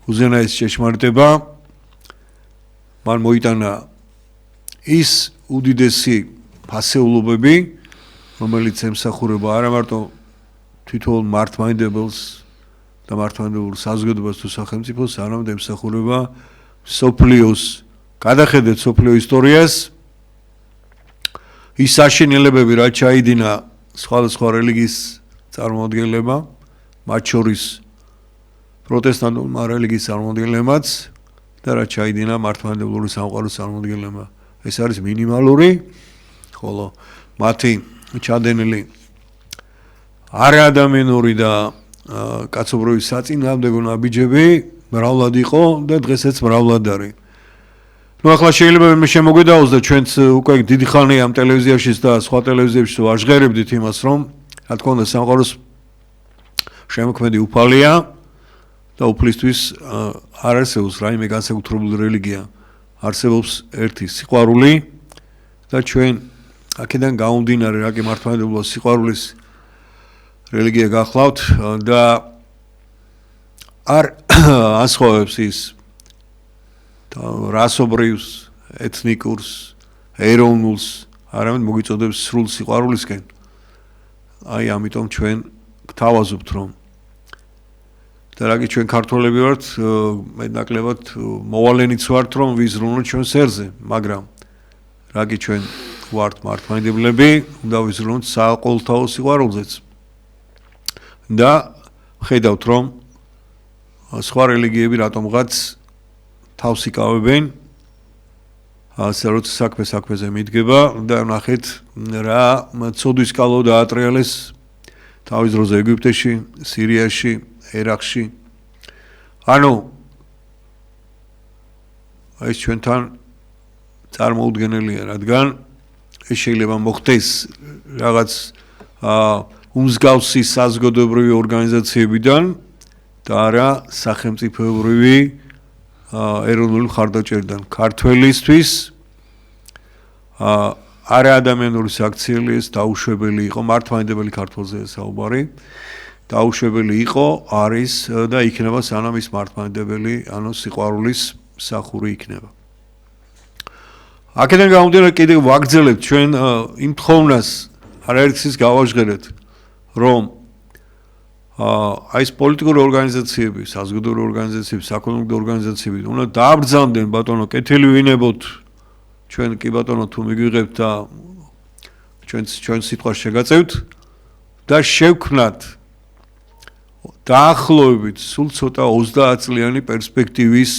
უზენაესი ჭეშმარიტება. მან მოიტანა ის უდიდესი ფასეულობები, რომელიც ემსახურება არა მარტო თვითონ მართლმადიდებელს და მართლმადიდებელ საზოგადოებას თუ სახელმწიფოს, არამედ ემსახურება სოფლიოს, გადახედეთ სოფლიო ისტორიას, ის საშინელებები, რაც ჩაიდინა სხვადასხვა რელიგიის წარმომადგენლებმა, მათ შორის პროტესტანტულმა რელიგიის წარმომადგენლებმაც და რაც ჩაიდინა მართლმადიდებლური სამყაროს წარმომადგენლებმა. ეს არის მინიმალური, ხოლო მათი ჩადენილი არაადამიანური და კაცობრიობის საწინააღმდეგო ნაბიჯები მრავლად იყო და დღესაც მრავლად არის. ახლა შეიძლება მე შემოგვიდაოს და ჩვენც უკვე დიდი ხანია ამ ტელევიზიაშიც და სხვა ტელევიზიებში ვაჟღერებდით იმას, რომ რა თქმა უნდა სამყაროს შემოქმედი უფალია და უფლისთვის არ არსებობს რაიმე განსაკუთრებული რელიგია. არსებობს ერთი სიყვარული და ჩვენ აქედან გამომდინარე რა კი მართლმადიდებლობა სიყვარულის რელიგია გახლავთ და არ ასხოვებს ის რასობრივს, ეთნიკურს, ეროვნულს, არამედ მოგიწოდებს სრულ სიყვარულისკენ. აი ამიტომ ჩვენ გთავაზობთ, რომ და რაკი ჩვენ ქართველები ვართ, მეტნაკლებად მოვალენიც ვართ, რომ ვიზრუნოთ ჩვენ სერზე, მაგრამ რაკი ჩვენ ვართ მართლმადიდებლები, უნდა ვიზრუნოთ საყოველთაო სიყვარულზეც. და ხედავთ, რომ სხვა რელიგიები რატომღაც თავს იკავებენ, ასე როცა საქმეზე მიდგება და ნახეთ რა ცოდვის კალო დაატრიალეს თავის დროზე ეგვიპტეში, სირიაში, ერაყში. ანუ ეს ჩვენთან წარმოუდგენელია, რადგან ეს შეიძლება მოხდეს რაღაც უმსგავსი საზოგადოებრივი ორგანიზაციებიდან და არა სახელმწიფოებრივი ეროვნული მხარდაჭერიდან. ქართველისთვის არაადამიანური საქციელი ეს დაუშვებელი იყო, მართლმადიდებელი ქართველზე საუბარი. დაუშვებელი იყო, არის და იქნება სანამ ის მართლმადიდებელი, ანუ სიყვარულის მსახური იქნება. აქედან გამომდინარე კიდევ ვაგრძელებთ ჩვენ იმ თხოვნას არაერთის გავაჟღერეთ, რომ აი ეს პოლიტიკური ორგანიზაციები, საზოგადოებრივი ორგანიზაციები, საკონომიკო ორგანიზაციები უნდა დააბრძანდნენ ბატონო, კეთილი ვინებოთ, ჩვენ კი ბატონო თუ მიგვიღებთ და ჩვენ სიტყვას შეგაწევთ და შევქმნათ დაახლოებით სულ ცოტა 30 წლიანი პერსპექტივის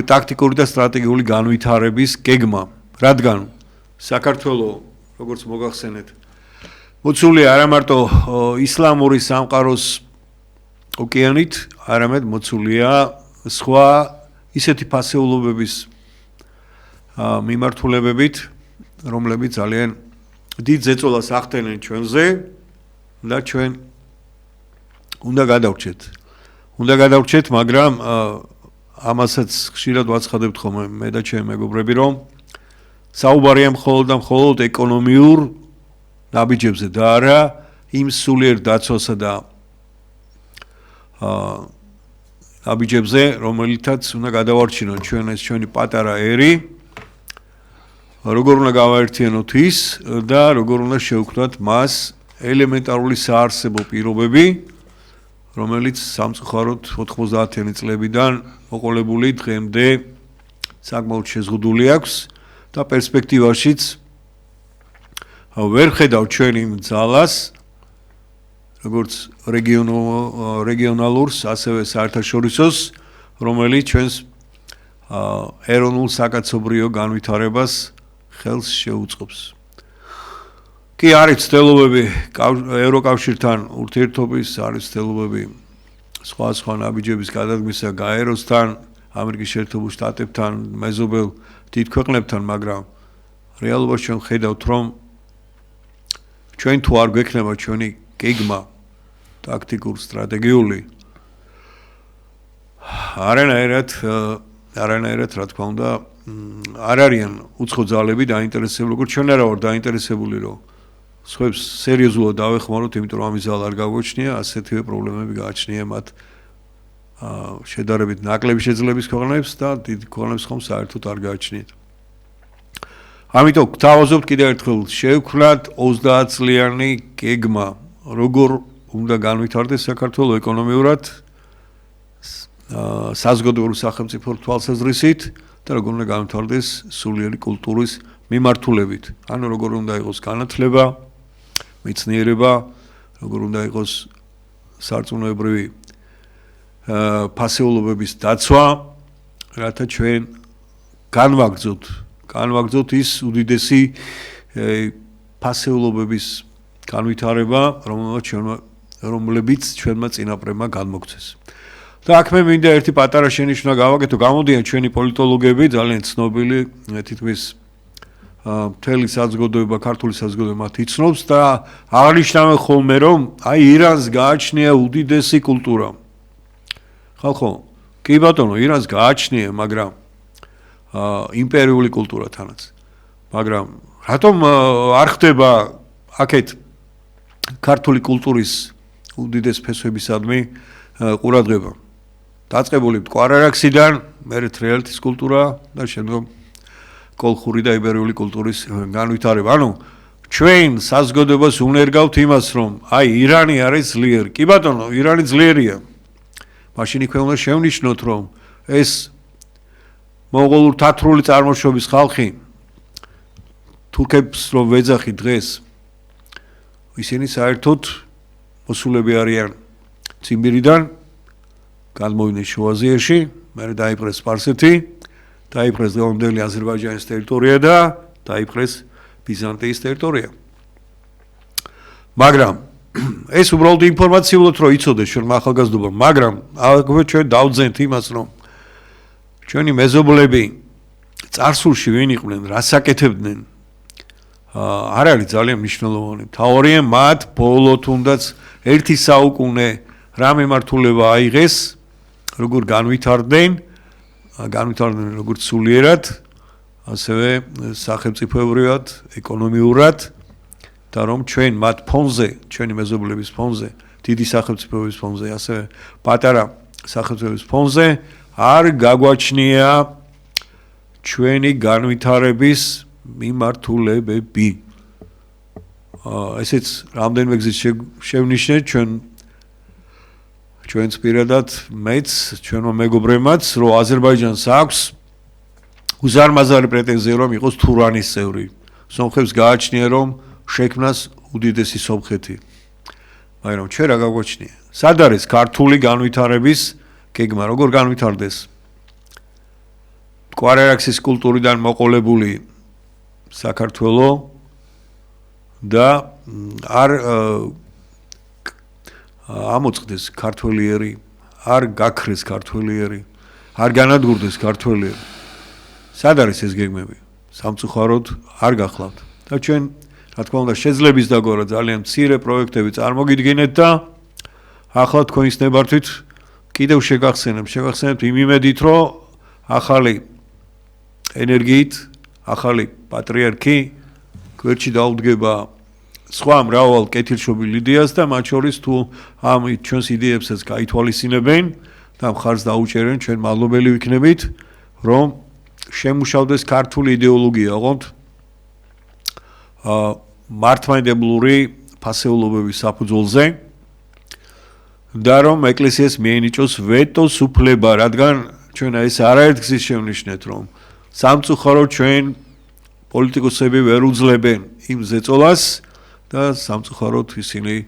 ტაქტიკური და სტრატეგიული განვითარების გეგმა, რადგან საქართველოს როგორც მოგახსენეთ მოცულია არა მარტო ისლამური სამყაროს ოკეანით, არამედ მოცულია სხვა ისეთი ფასეულობების მიმართულებებით, რომლებიც ძალიან დიდ ზეწოლას ახდენენ ჩვენზე და ჩვენ უნდა გადავრჩეთ. უნდა გადავრჩეთ, მაგრამ ამასაც ხშირად ვაცხადებთ ხოლმე მე და ჩემი მეგობრები, რომ საუბარია მხოლოდ და მხოლოდ ეკონომიურ ნაბიჯებზე და არა იმ სულიერ დაცვასა და ნაბიჯებზე, რომელითაც უნდა გადავარჩინოთ ჩვენი პატარა ერი, როგორ უნდა გავაერთიანოთ ის და როგორ უნდა შევქმნათ მას ელემენტარული საარსებო პირობები, რომელიც სამწუხაროდ 90-იანი წლებიდან მოყოლებული დღემდე საკმაოდ შეზღუდული აქვს და პერსპექტივაშიც ვერ ხედავ ჩვენ იმ ძალას, როგორც რეგიონალურს, ასევე საერთაშორისოს, რომელიც ჩვენს ეროვნულ საკაცობრიო განვითარებას ხელს შეუწყობს. კი არის ცდილობები ევროკავშირთან ურთიერთობის, არის ცდილობები სხვა ნაბიჯების გადადგმისა გაეროსთან, ამერიკის შეერთებულ შტატებთან, მეზობელ დიდ ქვეყნებთან, მაგრამ რეალობაში ჩვენ ხედავთ, რომ ჩვენ თუ არ გვექნება ჩვენი გეგმა ტაქტიკურ სტრატეგიული არანაირად რა თქმა უნდა არ არიან უცხო ძალები დაინტერესებული, როგორც ჩვენ არა ვარ დაინტერესებული, რომ სხვებს სერიოზულად დავეხმაროთ, იმიტომ რომ ამის ძალა არ გაგვაჩნია, ასეთივე პრობლემები გააჩნია მათ შედარებით ნაკლები შეძლების ქვეყნებს და დიდ ქვეყნებს ხომ საერთოდ არ გააჩნიათ. ამიტომ გთავაზობთ კიდევ ერთხელ შევქმნათ 30 წლიანი გეგმა, როგორ უნდა განვითარდეს საქართველოს ეკონომიურად, საზოგადოებრივი სახელმწიფო თვალსაზრისით და როგორ უნდა განვითარდეს სულიერი კულტურის მიმართულებით. ანუ როგორ უნდა იყოს განათლება, მეცნიერება, როგორ უნდა იყოს სარწმუნოებრივი ფასეულობების დაცვა, რათა ჩვენ განვაგრძოთ ის უდიდესი ფასეულობების განვითარება, რომლებიც ჩვენმა წინაპრებმა განმოგცეს. და აქ მე მინდა ერთი პატარა შენიშვნა გავაკეთო, გამოდიან ჩვენი პოლიტოლოგები, ძალიან ცნობილი, თითქმის მთელი საზოგადოება, ქართული საზოგადოება მათ იცნობს და აღნიშნავენ ხოლმე, რომ აი ირანს გააჩნია უდიდესი კულტურა. ხალხო, კი ბატონო, ირანს გააჩნია, მაგრამ იმპერიული კულტურა თანაც. მაგრამ რატომ არ ხდება აქეთ ქართული კულტურის უდიდეს ფესვებისადმი ყურადღება? დაწყებული მტკვარ-არაქსიდან, მერე თრიალეთის კულტურა და შემდგომ კოლხური და იბერიული კულტურის განვითარება. ანუ ჩვენ საზოგადოებას უნერგავთ იმას, რომ აი ირანი არის ძლიერი. კი ბატონო, ირანი ძლიერია. მაშინ იქვე უნდა შევნიშნოთ, რომ ეს მონღოლურ თათრული წარმოშობის ხალხი თურქებს რომ ვეძახი დღეს, ისინი საერთოდ მოსულები არიან ციმბირიდან, გადმოვიდნენ შუა აზიაში, მერე დაიპყრეს სპარსეთი, დაიპყრეს დღევანდელი აზერბაიჯანის ტერიტორია და დაიპყრეს ბიზანტიის ტერიტორია. მაგრამ ეს უბრალოდ ინფორმაციულად რომ იცოდეს ჩვენმა ახალგაზრდობამ, მაგრამ აქვე ჩვენ დავძენთ იმას, რომ ჩვენი მეზობლები წარსულში ვინ იყვნენ, რას აკეთებდნენ, არ არის ძალიან მნიშვნელოვანი. მთავარია მათ ბოლო თუნდაც ერთი საუკუნე რა მიმართულება აიღეს, როგორ განვითარდნენ როგორც სულიერად, ასევე სახელმწიფოებრივად, ეკონომიურად და რომ ჩვენ მათ ფონზე, ჩვენი მეზობლების ფონზე, დიდი სახელმწიფოების ფონზე, ასევე პატარა სახელმწიფოების ფონზე არ გაგვაჩნია ჩვენი განვითარების მიმართულებები. ესეც რამდენიმე გზით შევნიშნეთ ჩვენც პირადად მეც, ჩვენმა მეგობრებმაც, რომ აზერბაიჯანს აქვს უზარმაზარი პრეტენზია, რომ იყოს თურანის წევრი. სომხებს გააჩნია, რომ შექმნას უდიდესი სომხეთი. მაგრამ ჩვენ რა გაგვაჩნია? სად არის ქართული განვითარების გეგმა, როგორ განვითარდეს? მტკვარ-არაქსის კულტურიდან მოყოლებული საქართველო და არ ამოწყდეს ქართველიერი, არ გაქრეს ქართველიერი, არ განადგურდეს ქართველიერი. სად არის ეს გეგმები? სამწუხაროდ არ გახლავთ. და ჩვენ, რა თქმა უნდა, შეძლების დაგორა ძალიან მცირე პროექტები წარმოგიდგინეთ და ახლა თქვენის ნებართვით კიდევ შეგახსენებთ იმ იმედით, რომ ახალი ენერგიით, ახალი პატრიარქი გვერდში დაუდგება სხვა მრავალ კეთილშობილ იდეას და მათ შორის თუ ამ ჩვენს იდეებსაც გაითვალისწინებენ და მხარს დაუჭერენ, ჩვენ მადლობელი ვიქნებით, რომ შემუშავდეს ქართული იდეოლოგია, ოღონდ მართლმადიდებლური ფასეულობების საფუძველზე და რომ ეკლესიას მიენიჭოს ვეტოს უფლება, რადგან ჩვენ ეს არაერთგზის შევნიშნეთ, რომ სამწუხაროდ ჩვენ პოლიტიკოსები ვერ უძლებენ იმ ზეწოლას და სამწუხაროდ ისინი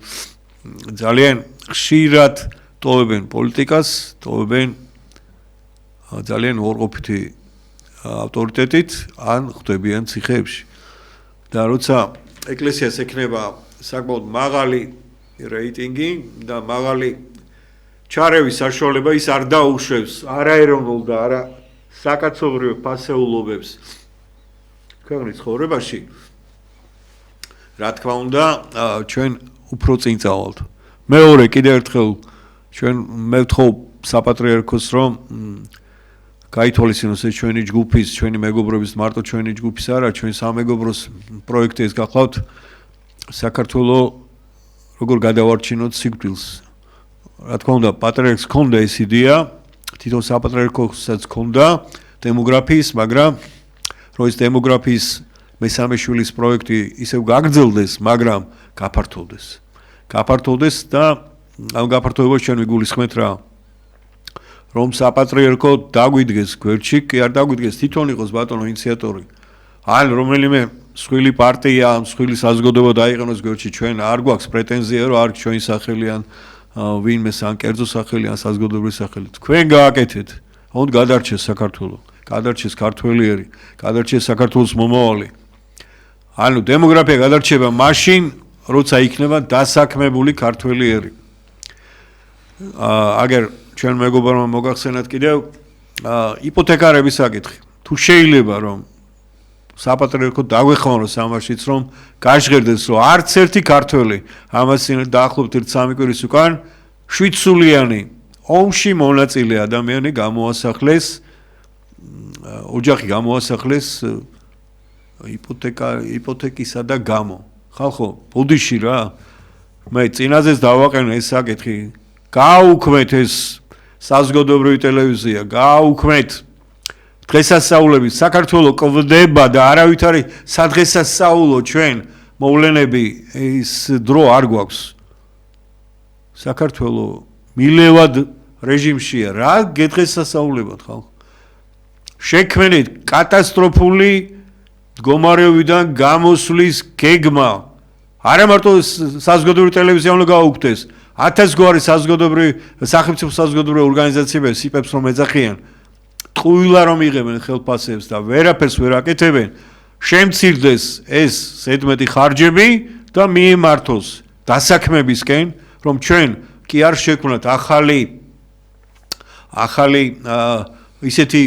ძალიან ხშირად ტოვებენ პოლიტიკას, ტოვებენ ძალიან უარყოფითი ავტორიტეტით ან ხვდებიან ციხეებში. და როცა ეკლესიას ექნება საკმაოდ მაღალი რეიტინგი და მაღალი ჩარევის საშუალება ის არ დაუშვებს არაეროვნულ და არა საკაცობრიო ფასეულობებს ქვეყნის ცხოვრებაში. რა თქმა უნდა, ჩვენ უფრო წინ წავალთ. მეორე კიდევ ერთხელ მე ვთხოვ საპატრიარქოს რომ გაითვალისწინოს ეს ჩვენი ჯგუფის, ჩვენი მეგობრების, მარტო ჩვენი ჯგუფის არა, ჩვენ სამეგობროს პროექტი ეს გახლავთ საქართველოს როგორ გადავარჩინოთ სიკვდილს. რა თქმა უნდა, პატრიარქს ჰქონდა ეს იდეა, თვითონ საპატრიარქოსაც ჰქონდა დემოგრაფიის, მაგრამ რომ ეს დემოგრაფიის მესამე შვილის პროექტი ისევ გაგრძელდეს, მაგრამ გაფართოვდეს. გაფართოვდეს და ამ გაფართოვებას ჩვენ ვიგულისხმეთ რა. რომ საპატრიარქო დაგვიდგეს გვერდში, კი არ დაგვიდგეს, თვითონ იყოს ბატონო ინიციატორი. ან რომელიმე სხვილი პარტია, სხვილი საზოგადოება დაიყენოს გვერდში, ჩვენ არ გვაქვს პრეტენზია, რომ არ ჩვენი სახელი ან ვინმე ან კერძო სახელი ან საზოგადოებრივი სახელი. თქვენ გააკეთეთ, უნდა გადარჩეს საქართველო, გადარჩეს ქართველიერი, გადარჩეს საქართველოს მომავალი. ანუ დემოგრაფია გადარჩება მაშინ, როცა იქნება დასაქმებული ქართველიერი. აგერ ჩვენ მეგობრებმა მოგახსენათ კიდევ იპოთეკარების საკითხი. თუ შეიძლება რომ საპატრიარქო დაგვეხმაროს ამაშიც რომ გაჟღერდეს რომ არც ერთი ქართველი ამას დაახლოებით 1-3 კვირის უკან 7 სულიანი ომში მონაწილე ადამიანი გამოასახლეს ოჯახი გამოასახლეს იპოთეკისა და გამო. ხალხო, ბოდიში რა. მე წინაზეც დავაყენე ეს საკითხი. გააუქმეთ ეს საზოგადოებრივი ტელევიზია, გააუქმეთ დღესასწაულები, საქართველოს კვდება და არავითარი სადღესასწაულო ჩვენ მოვლენები ის დრო არ გვაქვს. საქართველოს მილევად რეჟიმშია, რა გედღესასწაულებად ხალხო. შექმნით კატასტროფული მდგომარეობიდან გამოსვლის გეგმა. არა მარტო საზოგადოებრივი ტელევიზია უნდა გააუქმდეს, 1000 გვარი საზოგადოებრივი სახელმწიფო საზოგადოებრივი ორგანიზაციები სიპებს რომ ეძახიან. ტყუილა რომ იღებენ ხელფასებს და ვერაფერს ვერ აკეთებენ, შემცირდეს ეს ზედმეტი ხარჯები და მიემართოს დასაქმებისკენ, რომ ჩვენ კი არ შექმნათ ახალი ისეთი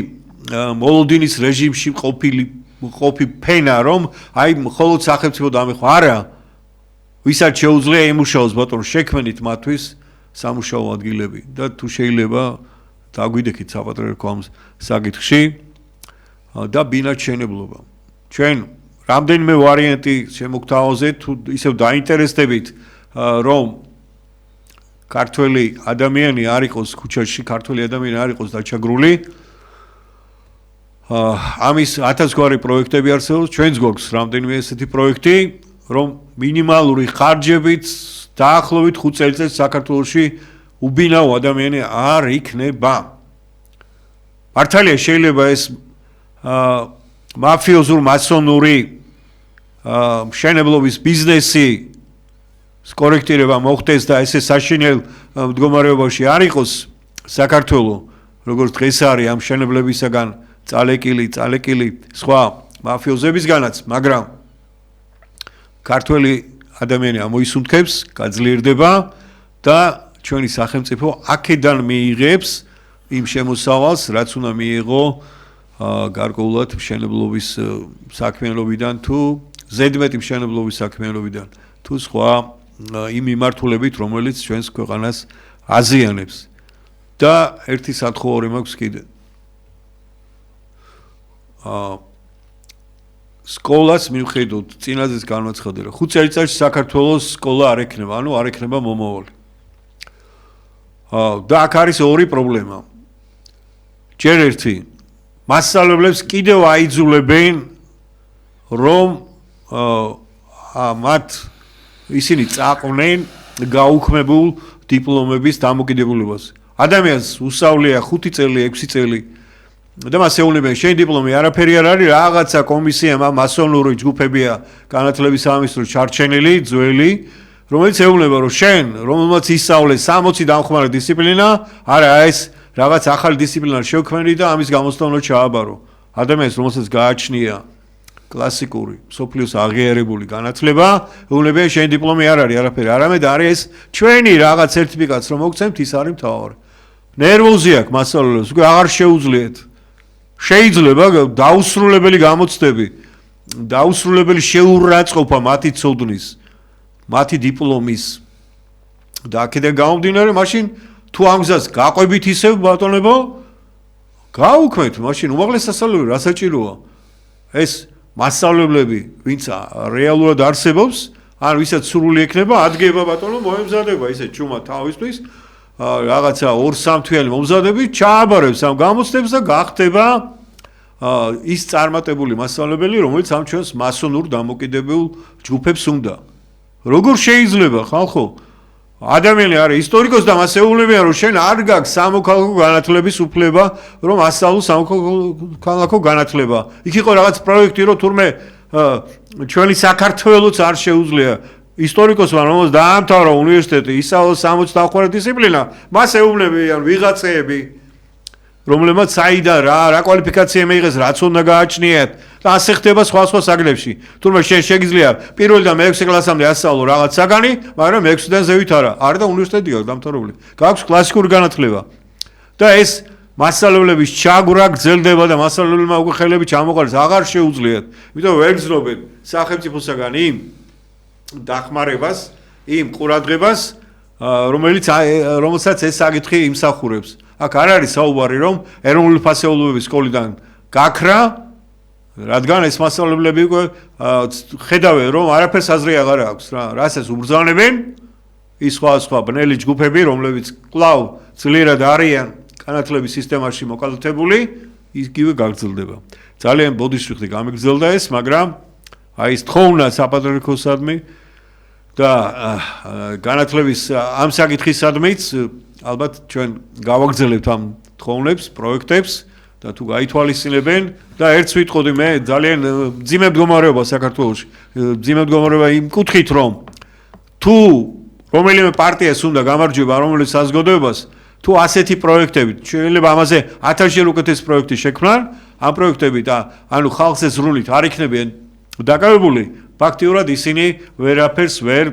მოლოდინის რეჟიმში ყოფი ფენა, რომ აი მხოლოდ სახელმწიფო დამეხვა. არა, ვისაც შეუძლია იმუშაოს ბატონო, შექმნით მათთვის სამუშაო ადგილები და თუ შეიძლება დაგვიდექით საპატრიარქო ამ საკითხში და ბინაჩვენებლობა. ჩვენ რამდენიმე ვარიანტი შემოგთავაზეთ, თუ ისევ დაინტერესდებით, რომ ქართველი ადამიანი არ იყოს ქუჩაში, ქართველი ადამიანი არ იყოს დაჩაგრული. ამის 1000 გვარი პროექტები არსებობს, ჩვენც გვაქვს რამდენიმე ესეთი პროექტი, რომ მინიმალური ხარჯებით დაახლოებით 5 წელიწადს საქართველოში უბინაო ადამიანი არ იქნება. მართალია შეიძლება ეს მაფიოზურ მასონური მშენებლობის ბიზნესი კორექტირება მოხდეს და ესე საშინელ მდგომარეობაში არ იყოს საქართველოს, როგორც დღეს არის ამ მშენებლებისაგან წალეკილი სხვა მაფიოზებისგანაც, მაგრამ ქართველი ადამიანი ამოისუნთქებს, გაძლიერდება და ჩვენი სახელმწიფო აქედან მიიღებს იმ შემოსავალს, რაც უნდა მიიღო გარკვეულად მშენებლობის საქმიანობიდან თუ ზედმეტი მშენებლობის საქმიანობიდან თუ სხვა იმ მიმართულებით, რომელიც ჩვენს ქვეყანას აზიანებს. და ერთი სათხოვარი მაქვს კიდე. სკოლას მივხედოთ, წინაზეც განვაცხადე, რომ 5 წელიწადში საქართველოს სკოლა არ ექნება, ანუ არ ექნება მომავალი. და აქ არის ორი პრობლემა. ჯერ ერთი, მასწავლებლებს კიდევ აიძულებენ, რომ მათ ისინი წაყვნენ გაუქმებულ დიპლომების დამოკიდებულებას. ადამიანს უსწავლია 5 წელი, 6 წელი და მას ეუბნებიან, შენი დიპლომი არაფერი არ არის, რაღაცა კომისიამ მასონური ჯგუფებია განათლების სამინისტროს ჩარჩენილი, ძველი, რომელიც ეუბნება, რომ შენ, რომელმაც ისწავლე 60 დამხმარე დისციპლინა, არა ეს რაღაც ახალი დისციპლინა შევქმნი და ამის გამოსტავნად ჩააბარო. ადამიანს, რომელსაც გააჩნია კლასიკური სოფლიოს აღიარებული განათლება, ეუბნებიან შენ დიპლომი არ არის არაფერი, არამედ არის ეს ჩვენი რაღაც სერტიფიკატს რომ მოგცემთ, ის არის მთავარი. ნერვოზი აქვს მასწავლებლებს, უკვე აღარ შეუძლიათ. შეიძლება დაუსრულებელი გამოცდები, დაუსრულებელი შეურაცხყოფა მათი ცოდნის, მათი დიპლომის და აქედან გამომდინარე, მაშინ თუ ამ გზას გაყვებით ისევ ბატონებო, გაუქმეთ, მაშინ უმაღლეს სასწავლებელი რა საჭიროა? ეს მასწავლებლები, ვინც რეალურად არსებობს, ან ვისაც სრული ექნება, ადგება ბატონო, მოემზადება ისე ჩუმად თავისთვის, რაღაცა 2-3 თვიანი მომზადებით, ჩააბარებს ამ გამოცდებს და გახდება ის წარმატებული მასწავლებელი, რომელიც ამ ჩვენს მასონურ დამოკიდებულ ჯგუფებს უნდა. როგორ შეიძლება, ხალხო? ადამიანი არის ისტორიკოსი და მას ეუბნებიან, რომ შენ არ გაქვს სამოქალაქო განათლების უფლება, რომ ასწავლო სამოქალაქო განათლება. იქ იყო რაღაც პროექტი, რომ თურმე ჩვენი საქართველოს არ შეუძლია ისტორიკოსმა, რომელსაც დაამთავრა უნივერსიტეტი, ისწავლოს 65 დისციპლინა, მას ეუბნებიან ვიღაცეები, რომლებმაც საიდან რა კვალიფიკაცია მიიღეს, რაც უნდა გააჩნიათ და ასე ხდება სხვა საგნებში. თუმცა შენ შეგიძლია პირველიდან მე-6 კლასამდე ასწავლო რაღაც საგანი, მაგრამ მე-6-დან ზევით არა. არა და უნივერსიტეტი გაქვს დამთავრებული. გაქვს კლასიკური განათლება. და ეს მასწავლებლების ჩაგვრა გრძელდება და მასწავლებლებმა უკვე ხელები ჩამოყალიბეს, აღარ შეუძლიათ. იმიტომ ვერ გრძნობენ სახელმწიფოსაგან იმ დახმარებას, იმ ყურადღებას, რომელსაც ეს საკითხი იმსახურებს. აქ არ არის საუბარი, რომ ეროვნული ფასეულობების სკოლიდან გაქრა, რადგან ეს მასწავლებლები უკვე ხედავენ, რომ არაფერს აზრი აღარ აქვს რა, რასაც უბრძანებენ ის სხვა ბნელი ჯგუფები, რომლებიც კვლავ ძლიერად არიან განათლების სისტემაში მოკალათებული, იგივე გაგრძელდება. ძალიან ბოდიშვილი გამიგრძელდა ეს, მაგრამ აი ეს თხოვნა საპატრიარქოსადმი და განათლების ამ საკითხისადმიც ალბათ ჩვენ გავაგრძელებთ ამ თხოვნებს, პროექტებს და თუ გაითვალისწინებენ და ერთს ვიტყოდი მე ძალიან მძიმე მდგომარეობა საქართველოში. მძიმე მდგომარეობა იმ კუთხით, რომ თუ რომელიმე პარტიას უნდა გამარჯვება რომელიც საზოგადოებას, თუ ასეთი პროექტები, შეიძლება ამაზე 1000-ჯერ უკეთეს პროექტი შექმნან, ამ პროექტები და ანუ ხალხზე ზრუნვით არ იქნებიან დაკავებული, ფაქტიურად ისინი ვერაფერს ვერ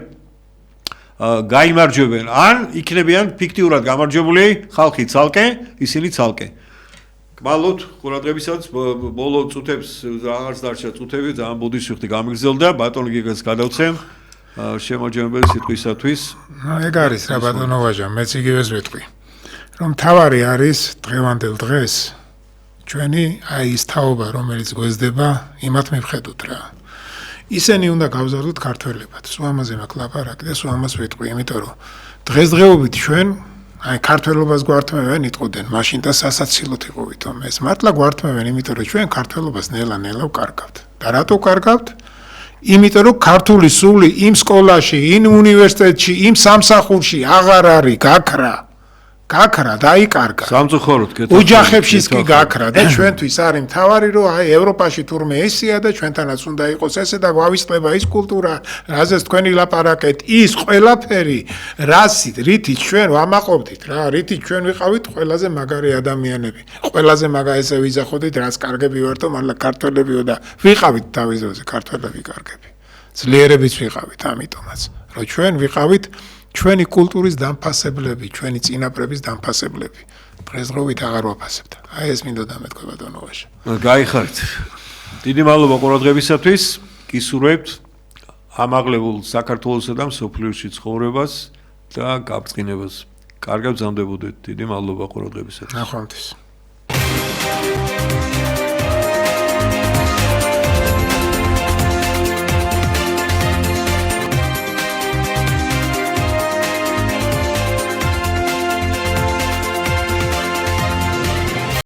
გაიმარჯვებენ, ან იქნებიან ფიქტიურად გამარჯვებული ხალხი ცალკე, ისინი ცალკე. გმალოთ ყურადღებისაც, ბოლო წუთებს რაღაც დარჩა წუთები, ძალიან ბოდიშვილი გამიგრძელდა, ბატონ გიგას გადავცემ შემოჯამებელი სიტყვისათვის. ეგ არის რა ბატონო ვაჟა, მეც იგივეს ვიტყვი. რომ თავარი არის დღევანდელ დღეს ჩვენი აი ის თაობა, რომელიც გვესდება, იმათ მივხედოთ რა. ისინი უნდა გავზარდოთ ქართველებად. სულ ამაზე მაქვს ლაპარაკი და სულ ამას ვიტყვი, იმიტომ რომ დღესდღეობით ჩვენ აი ქართველობას გვართმევენ იტყოდნენ, მაშინ და სასაცილოდ იყო ვითომ ეს. მართლა გვართმევენ, იმიტომ რომ ჩვენ ქართველობას ნელა-ნელა ვკარგავთ. და რატო ვკარგავთ? იმიტომ რომ ქართული სული იმ სკოლაში, იმ უნივერსიტეტში, იმ სამსახურში აღარ არის გაქრა. გაქრა დაიკარგა. სამწუხაროდ კეთილ. ოჯახებშიც კი გაქრა და ჩვენთვის არის მთავარი რომ აი ევროპაში თურმე ესია და ჩვენთანაც უნდა იყოს ესე და გავისწრება ის კულტურა, რაზეც თქვენი ლაპარაკეთ, ის ყველაფერი, რითიც ჩვენ ვამაყობდით რა, რითიც ჩვენ ვიყავით ყველაზე მაგარი ადამიანები. ყველაზე მაგარი ესე ვიზახოდით, რაც კარგები ვართ, მართლა ქართველებიო და ვიყავით თავის დროზე ქართველები კარგები. ძლიერებიც ვიყავით ამიტომაც, რომ ჩვენ ვიყავით ჩვენი კულტურის დამფასებლები, ჩვენი წინაპრების დამფასებლები. დღესდღეობით აღარ ვაფასებთ. აი ეს მინდოდა მეთქვა ბატონო ვაჟა. გაიხარით. დიდი მადლობა ყურადღებისათვის. გისურვებთ ამაღლებულ საქართველოსა და მსოფლიოში ცხოვრებას და გაბწყინებას. კარგად გრძანდებოდეთ. დიდი მადლობა ყურადღებისათვის. ნახვამდის.